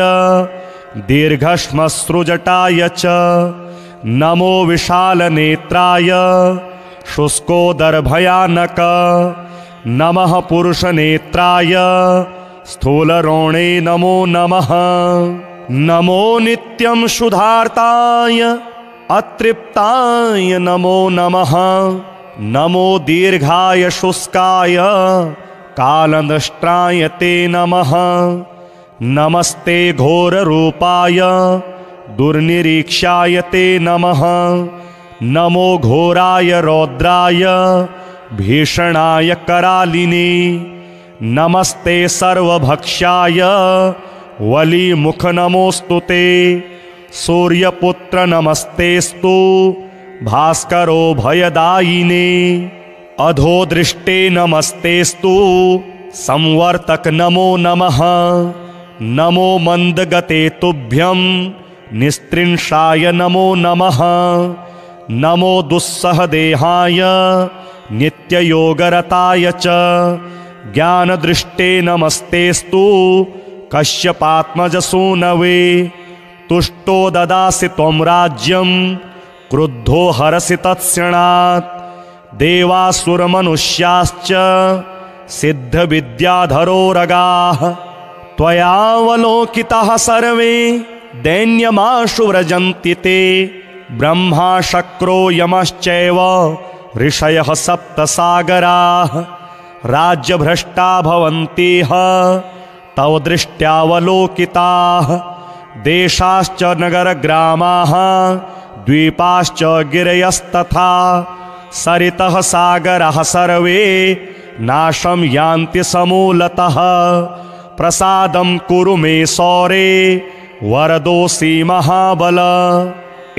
Speaker 1: दीर्घश्मश्रुजटाय च। नमो विशालनेत्राय शुष्कोदरभयानक। नमः पुरुषनेत्राय स्थूलरोणे नमो नमः। नमो नित्यं शुद्धार्ताय अतृप्ताय नमो नमः। नमो दीर्घाय शुष्काय कालनष्ट्राय ते नमः। नमस्ते घोररूपाय दुर्निरीक्षाय ते नमः। नमो घोराय रौद्राय भीषणाय करालिने। नमस्ते सर्वभक्षाय वलीमुख नमोऽस्तु ते। सूर्यपुत्र नमस्तेस्तु भास्करो भयदायिने। अधोदृष्टे नमस्तेस्तु संवर्तक नमो नमः। नमो मन्दगते तुभ्यं निस्त्रिंशाय नमो नमः। नमो दुस्सहदेहाय नित्ययोगरताय च। ज्ञानदृष्टे नमस्तेस्तु कश्यपात्मजसूनवे। तुष्टो ददासि त्वं राज्यं क्रुद्धो हरसि तत्क्षणात्। देवासुरमनुष्याश्च सिद्धविद्याधरोरगाः। त्वयावलोकिताः सर्वे दैन्यमाशु व्रजन्ति ते। ब्रह्मा शक्रो यमश्चैव ऋषयः सप्तसागराः। राज्यभ्रष्टा भवन्तिह तव दृष्ट्यावलोकिताः। देशाश्च नगरग्रामाः द्वीपाश्च गिरयस्तथा। सरितः सागराः सर्वे नाशं यान्ति समूलतः। प्रसादं कुरु मे सौरे वरदोऽसि महाबल।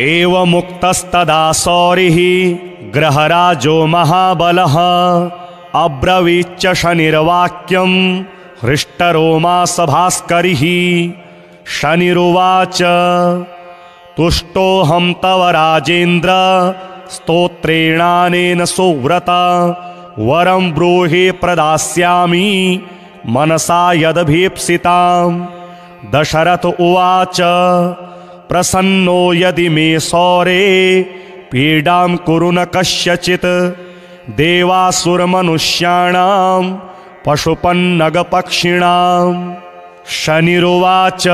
Speaker 1: एवमुक्तस्तदा सौरिः ग्रहराजो महाबलः। अब्रवीच्च शनिर्वाक्यं हृष्टरोमास भास्करिः। शनिरुवाच तुष्टोऽहं तव राजेन्द्र स्तोत्रेणानेन सुव्रत। वरं ब्रूहि प्रदास्यामि मनसा यदभीप्सितां। दशरथ उवाच प्रसन्नो यदि मे सौरे पीडां कुरु न कस्यचित्। देवासुरमनुष्याणां पशुपन्नगपक्षिणां। शनिरुवाच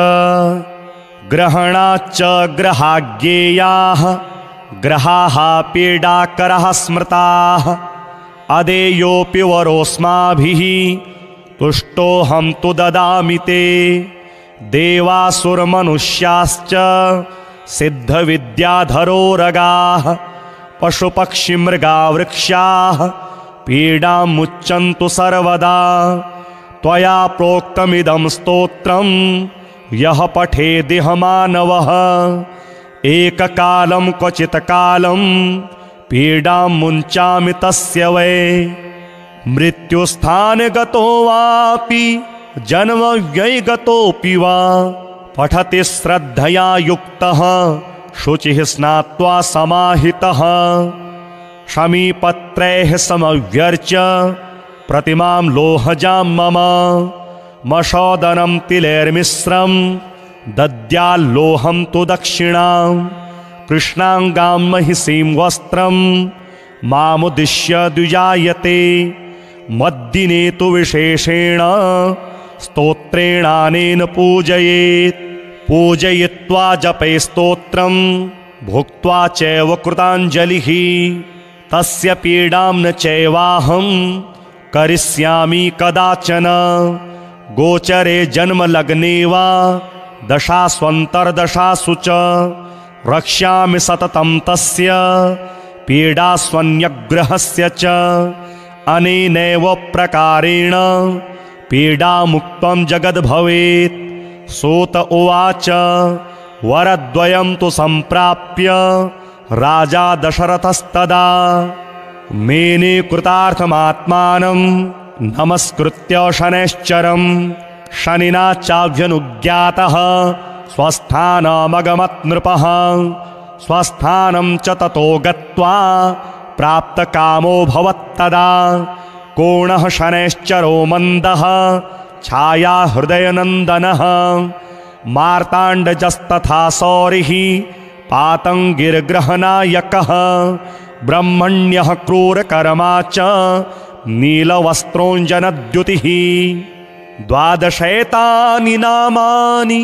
Speaker 1: ग्रहणाच्च ग्रहाज्ञेयाः ग्रहाः पीडाकरः स्मृताः। अदेयोऽपि वरोऽस्माभिः तुष्टोऽहं तु ददामि ते। देवासुरमनुष्याश्च सिद्धविद्याधरोरगाः पशुपक्षिमृगा वृक्षाः पीडां मुच्यन्तु सर्वदा। त्वया प्रोक्तमिदं स्तोत्रं यः पठेदिह मानवः एककालं क्वचित्कालं पीडां मुञ्चामि तस्य वै। मृत्युस्थाने गतो वापि जन्मव्ययगतोऽपि वा पठति श्रद्धया युक्तः शुचिः स्नात्वा समाहितः। शमीपत्रैः समव्यर्च्य प्रतिमां लोहजां मम मशोदनं तिलैर्मिश्रं दद्याल्लोहं तु दक्षिणां। कृष्णाङ्गां महिषीं वस्त्रं मामुद्दिश्य द्विजायते। मद्दिने तु विशेषेण स्तोत्रेणानेन पूजयेत्। पूजयित्वा जपे स्तोत्रं भुक्त्वा चैव कृताञ्जलिः। तस्य पीडां न चैवाहं करिष्यामि कदाचन। गोचरे जन्मलग्ने वा दशास्वन्तर्दशासु च रक्ष्यामि सततं तस्य पीडास्वन्यग्रहस्य च। अनेनैव प्रकारेण पीडामुक्तं जगद्भवेत्। सूत उवाच वरद्वयं तु सम्प्राप्य राजा दशरथस्तदा मेने कृतार्थमात्मानं नमस्कृत्य शनैश्चरं। शनिना चाभ्यनुज्ञातः स्वस्थानमगमत् नृपः। स्वस्थानं च ततो गत्वा प्राप्तकामो भवत्तदा। कोणः शनैश्चरो मन्दः छाया हृदयनन्दनः। मार्ताण्डजस्तथा सौरिः पातङ्गिर्ग्रहनायकः। ब्रह्मण्यः क्रूरकर्मा च नीलवस्त्रोञ्जनद्युतिः। 12 नामानि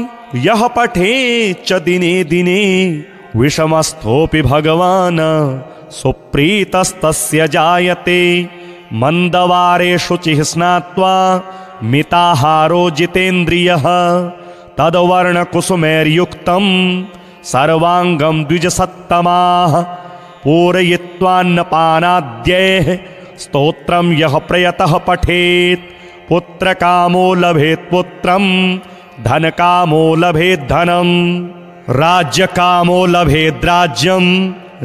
Speaker 1: यः पठेच्च दिने दिने विषमस्थोऽपि भगवान् सुप्रीतस्तस्य जायते। मन्दवारे शुचिः स्नात्वा मिताहारो जितेन्द्रियः। तद्वर्णकुसुमैर्युक्तं सर्वाङ्गं द्विजसत्तमाः। पूरयित्वान्नपानाद्यैः स्तोत्रं यः प्रयतः पठेत् पुत्रकामो लभेत् पुत्रं धनकामो लभेत् धनं। राज्यकामो लभेत् राज्यं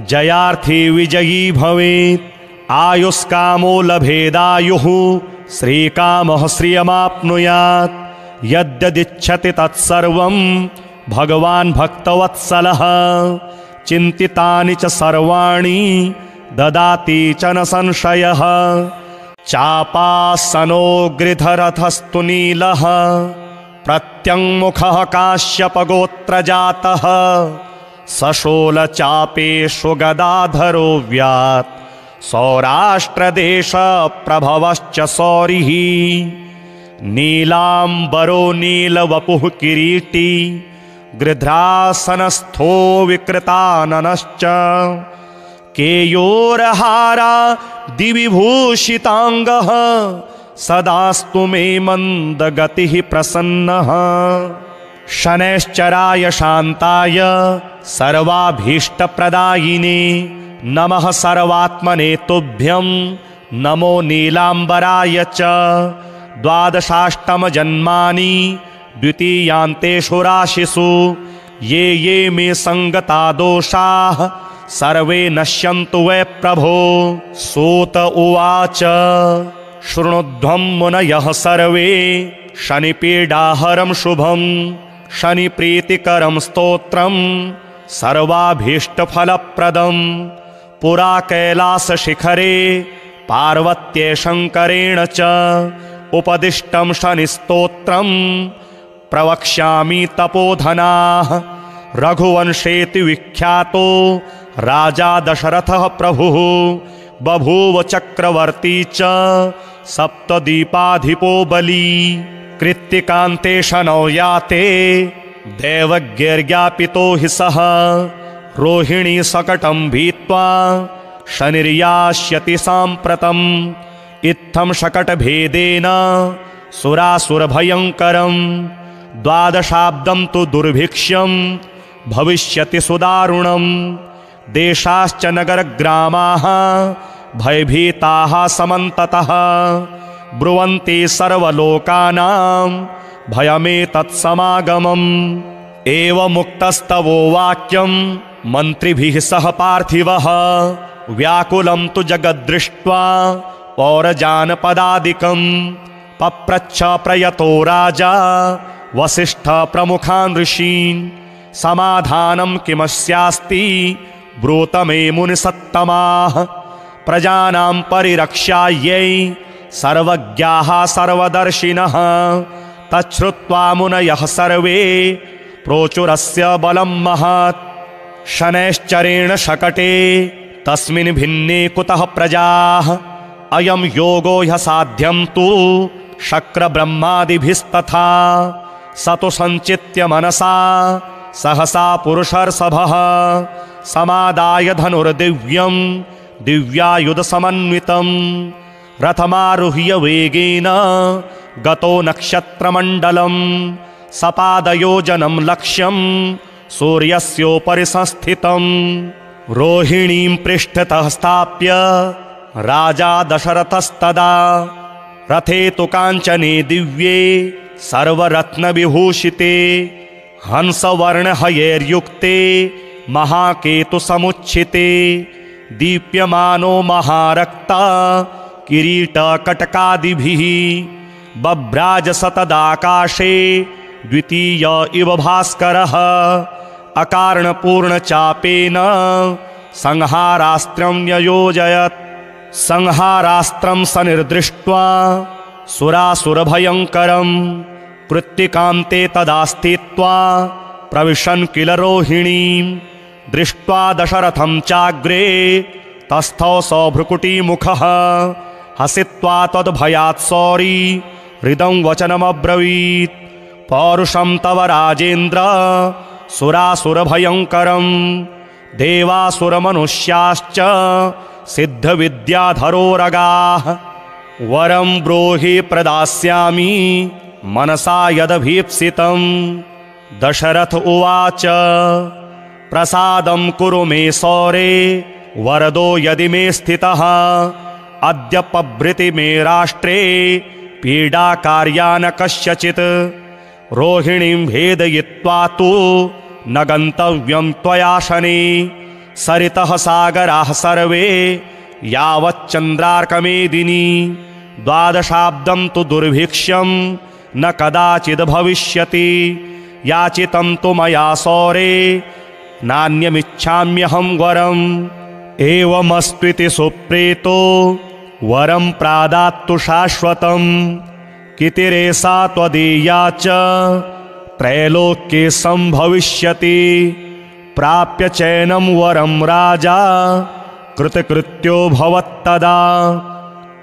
Speaker 1: जयार्थी विजयी भवेत्। आयुष्कामो लभेदायुः श्रीकामः श्रियमाप्नुयात्। यद्यदिच्छति तत्सर्वं भगवान् भक्तवत्सलः। चिन्तितानि च सर्वाणि ददाति च न संशयः। चापासनो गृधरथस्तु नीलः प्रत्यङ्मुखः काश्यपगोत्रजातः। सशोलचापेषु गदाधरो व्यात् सौराष्ट्रदेशप्रभवश्च सौरिः। नीलाम्बरो नीलवपुः किरीटी गृध्रासनस्थो विकृताननश्च। केयोरहारा दिविभूषिताङ्गः सदास्तु मे मन्दगतिः प्रसन्नः। शनैश्चराय शान्ताय सर्वाभीष्टप्रदायिने नमः सर्वात्मने तुभ्यं नमो नीलाम्बराय च। 12 द्वितीयान्तेषु राशिषु ये ये मे सङ्गता दोषाः सर्वे नश्यन्तु वै प्रभो। सूत उवाच शृणुध्वं मुनयः सर्वे शनिपीडाहरं शुभं। शनिप्रीतिकरं स्तोत्रं सर्वाभीष्टफलप्रदं। पुरा कैलासशिखरे पार्वत्ये शङ्करेण च उपदिष्टं शनिस्तोत्रं प्रवक्ष्यामि तपोधनाः। रघुवंशेति विख्यातो राजा दशरथः प्रभुः बभूव चक्रवर्ती च सप्तदीपाधिपो बली। कृत्तिकान्ते शनौ याते दैवज्ञैर्ज्ञापितो हि सः। रोहिणी सकटं भीत्वा शनिर्यास्यति साम्प्रतम्। इत्थं शकटभेदेन सुरासुरभयङ्करम्। द्वादशाब्दं तु दुर्भिक्ष्यं भविष्यति सुदारुणम्। देशाश्च नगरग्रामाः भयभीताः समन्ततः। ब्रुवन्ति सर्वलोकानां भयमेतत्समागमम्। एवमुक्तस्तवो वाक्यं मन्त्रिभिः सह पार्थिवः। व्याकुलं तु जगद्दृष्ट्वा पौरजानपदादिकम्। पप्रच्छ प्रयतो राजा वसिष्ठ प्रमुखान् ऋषीन्। समाधानं किमस्यास्ति ब्रूत मे मुनिसत्तमाः। प्रजानां परिरक्षायै सर्वज्ञाः सर्वदर्शिनः। तच्छ्रुत्वा मुनयः सर्वे प्रोचुरस्य बलं महत्। शनैश्चरेण शकटे तस्मिन् भिन्ने कुतः प्रजाः। अयं योगो ह्यसाध्यं तु शक्रब्रह्मादिभिस्तथा। स तु सञ्चित्य मनसा सहसा पुरुषर्षभः। समादाय धनुर्दिव्यं दिव्यायुधसमन्वितम्। रथमारुह्य वेगेन गतो नक्षत्रमण्डलम्। सपादयोजनं लक्ष्यं सूर्यस्योपरि संस्थितम्। रोहिणीं पृष्ठतः स्थाप्य राजा दशरथस्तदा। रथे तु काञ्चने दिव्ये सर्वरत्नविभूषिते। हंसवर्णहयैर्युक्ते महाकेतुसमुच्छिते। दीप्यमानो महारक्ता किरीटकटकादिभिः। बभ्राजस तदाकाशे द्वितीय इव भास्करः। अकारणपूर्णचापेन संहारास्त्रं न्ययोजयत्। संहारास्त्रं सनिर्दृष्ट्वा सुरासुरभयङ्करम्। कृत्तिकान्ते तदा स्थित्वा प्रविशन् किल रोहिणीं। दृष्ट्वा दशरथं चाग्रे तस्थौ सौभ्रुकुटीमुखः। हसित्वा त्वद्भयात् सौरी हृदं वचनमब्रवीत्। पौरुषं तव राजेन्द्र सुरासुरभयङ्करम्। देवासुरमनुष्याश्च सिद्धविद्याधरोरगाः। वरं ब्रूहि प्रदास्यामि मनसा यदभीप्सितम्। दशरथ उवाच प्रसादं कुरु मे सौरे वरदो यदि मे स्थितः। अद्य पभृति मे राष्ट्रे पीडाकार्या न कस्यचित्। रोहिणीं भेदयित्वा तु न गन्तव्यं त्वया शने। सरितः सागराः सर्वे यावच्चन्द्रार्कमेदिनी। द्वादशाब्दं तु दुर्भिक्ष्यं न कदाचिद् भविष्यति। याचितं तु मया सौरे नान्यमिच्छाम्यहं वरम्। एवमस्त्विति सुप्रीतो वरं प्रादात्तु शाश्वतम्। कितिरेषा त्वदीया च त्रैलोक्ये संभविष्यति। प्राप्य चैनं वरं राजा कृतकृत्यो भवत्तदा।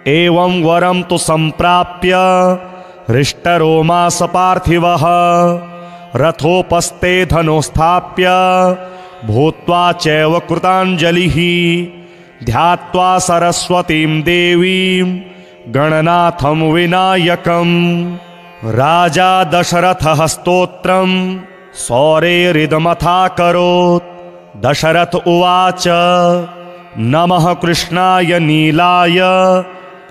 Speaker 1: एवं वरं तु संप्राप्य हृष्टरोमास पार्थिवः। रथोपस्थे धनुस्थाप्य भूत्वा चैव कृताञ्जलिः। ध्यात्वा सरस्वतीं देवीं गणनाथं विनायकम्। राजा दशरथः स्तोत्रं सौरेरिदमथाकरोत्। दशरथ उवाच नमः कृष्णाय नीलाय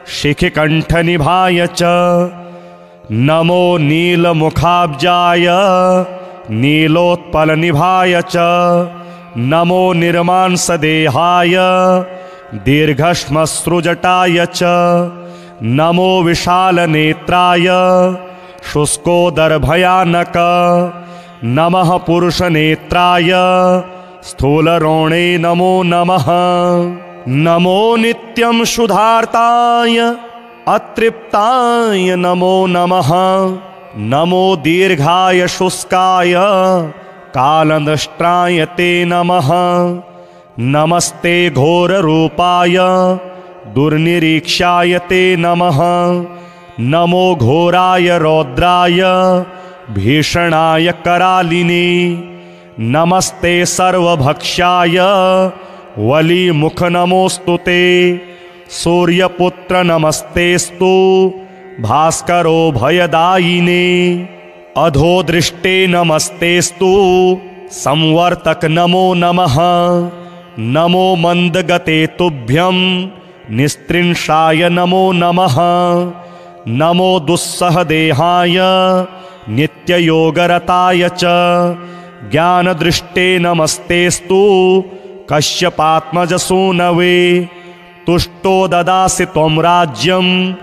Speaker 1: शिखिकण्ठनिभाय च। नमो नीलमुखाब्जाय नीलोत्पलनिभाय च। नमो निर्मांसदेहाय दीर्घश्मश्रुजटाय च। नमो विशालनेत्राय शुष्कोदरभयानक। नमः पुरुषनेत्राय स्थूलरोणे नमो नमः। नमो नित्यं शुद्धार्ताय अतृप्ताय नमो नमः। नमो दीर्घाय शुष्काय कालदष्ट्राय ते नमः। नमस्ते घोररूपाय दुर्निरीक्षाय ते नमः। नमो घोराय रौद्राय भीषणाय करालिने। नमस्ते सर्वभक्षाय वलीमुख नमोऽस्तु ते। सूर्यपुत्र नमस्तेस्तु भास्करो भयदायिने। अधोदृष्टे नमस्तेस्तु संवर्तक नमो नमः। नमो मंदगते तुभ्यं निस्त्रिंशाय नमो नमः। नमो दुस्सहदेहाय नित्ययोगरताय च। ज्ञानदृष्टे नमस्तेस्तु कश्यपात्मजसूनवे। तुष्टो ददासि त्वं राज्यं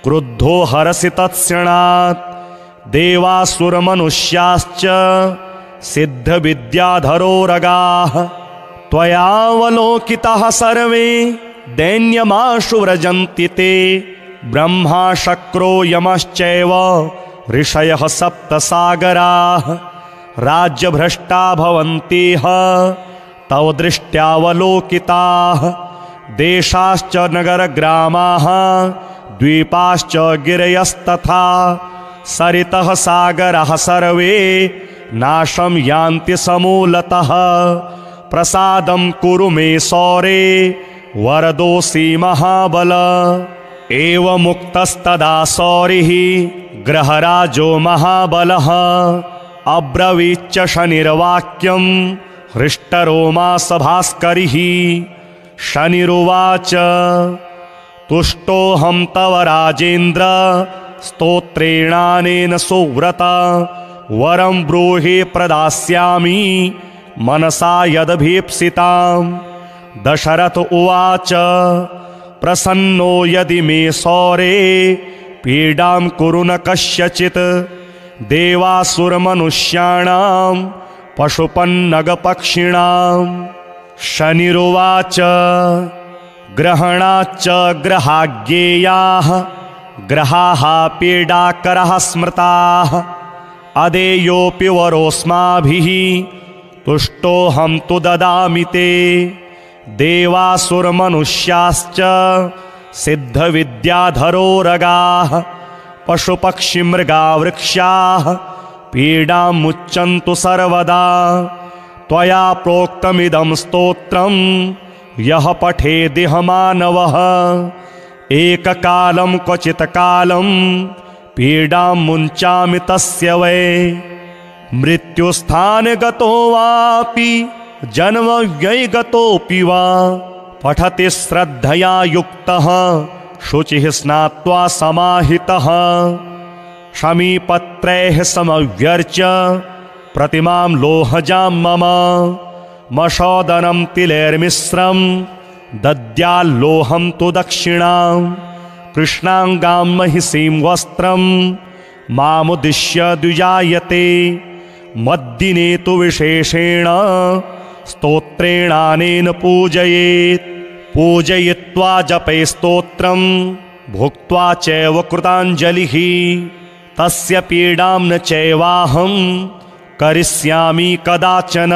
Speaker 1: क्रुद्धो हरसि तत्क्षणात्। देवासुरमनुष्याश्च सिद्धविद्याधरोरगाः त्वयावलोकिताः सर्वे दैन्यमाशु व्रजन्ति ते। ब्रह्मा शक्रो यमश्चैव ऋषयः सप्तसागराः राज्यभ्रष्टा भवन्तिह तव दृष्ट्यावलोकिताः। देशाश्च नगरग्रामाः द्वीपाश्च गिरयस्तथा सरितः सागरः सर्वे नाशं यान्ति समूलतः। प्रसादं कुरु मे सौरे वरदोऽसि महाबल। एवमुक्तस्तदा सौरिः ग्रहराजो महाबलः। अब्रवीच्च शनिर्वाक्यं हृष्टरोमा भास्करिः। शनिरुवाच तुष्टोऽहं तव राजेन्द्र स्तोत्रेणानेन सुव्रत। वरं ब्रूहि प्रदास्यामि मनसा यदभीप्सितां। दशरथ उवाच प्रसन्नो यदि मे सौरे पीडां कुरु न कस्यचित्। देवासुरमनुष्याणां पशुपन्नगपक्षिणां। शनिरुवाच ग्रहणाच्च ग्रहाज्ञेयाः ग्रहाः पीडाकरः स्मृताः। अदेयोऽपि वरोऽस्माभिः तुष्टोऽहं तु ददामि ते। देवासुरमनुष्याश्च सिद्धविद्याधरोरगाः पशुपक्षिमृगा वृक्षाः पीडां मुच्यन्तु सर्वदा। त्वया प्रोक्तमिदं स्तोत्रं यः पठेदिह मानवः। एककालं क्वचित्कालं पीडां मुञ्चामि तस्य वै। मृत्युस्थाने गतो वापि जन्मव्ययगतोऽपि वा पठति श्रद्धया युक्तः शुचिः स्नात्वा समाहितः। शमीपत्रैः समव्यर्च्य प्रतिमां लोहजां मम। मशोदनं तिलैर्मिश्रं दद्याल्लोहं तु दक्षिणां। कृष्णाङ्गां महिषीं वस्त्रं मामुद्दिश्य द्विजायते। मद्दिने तु विशेषेण स्तोत्रेणानेन पूजयेत्। पूजयित्वा जपे स्तोत्रं भुक्त्वा चैव कृताञ्जलिः। तस्य पीडां न चैवाहं करिष्यामि कदाचन।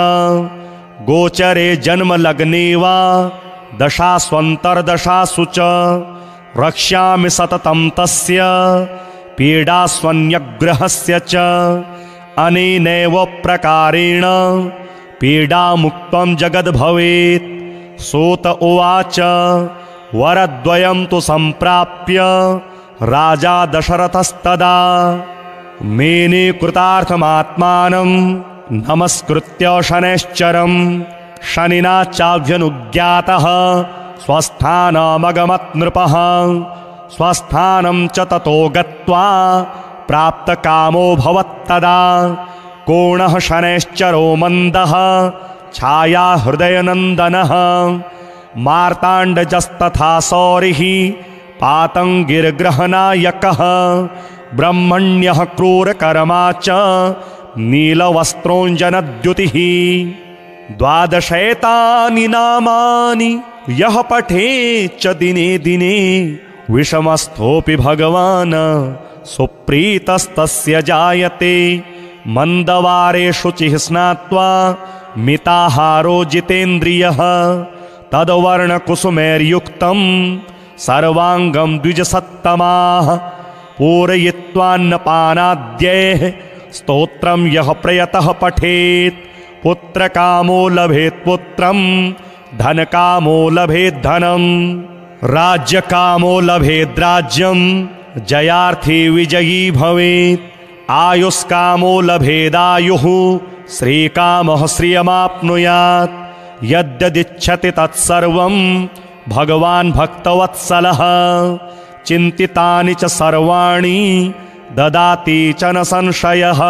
Speaker 1: गोचरे जन्मलग्ने वा दशास्वन्तर्दशासु च रक्ष्यामि सततं तस्य पीडास्वन्यग्रहस्य च। अनेनैव प्रकारेण पीडामुक्तं जगद्भवेत्। सूत उवाच वरद्वयं तु सम्प्राप्य राजा दशरथस्तदा मेने कृतार्थमात्मानं नमस्कृत्य शनैश्चरं। शनिना चाभ्यनुज्ञातः स्वस्थानमगमत् नृपः। स्वस्थानं च ततो गत्वा प्राप्तकामो भवत्तदा। कोणः शनैश्चरो मन्दः छाया हृदयनन्दनः। मार्ताण्डजस्तथा सौरिः पातङ्गिर्ग्रहनायकः। ब्रह्मण्यः क्रूरकर्मा च नीलवस्त्रोञ्जनद्युतिः। द्वादशैतानि नामानि यः पठेच्च दिने दिने विषमस्थोऽपि भगवान् सुप्रीतस्तस्य जायते। मन्दवारे शुचिः स्नात्वा मिताहारो जितेन्द्रियः। तद्वर्णकुसुमैर्युक्तं सर्वांगं द्विजसत्तमाः पूरयित्वान्नपानाद्यैः स्तोत्रं यः प्रयतः पठेत् पुत्रकामो लभेत् पुत्रं धनकामो लभेत् धनं राज्यकामो लभेत् राज्यं जयार्थी विजयी भवेत् आयुष्कामो लभेदायुः श्रीकामः श्रियमाप्नुयात् यद्यदिच्छति तत्सर्वं भगवान् भक्तवत्सलः चिन्तितानि च सर्वाणि ददाति च न संशयः।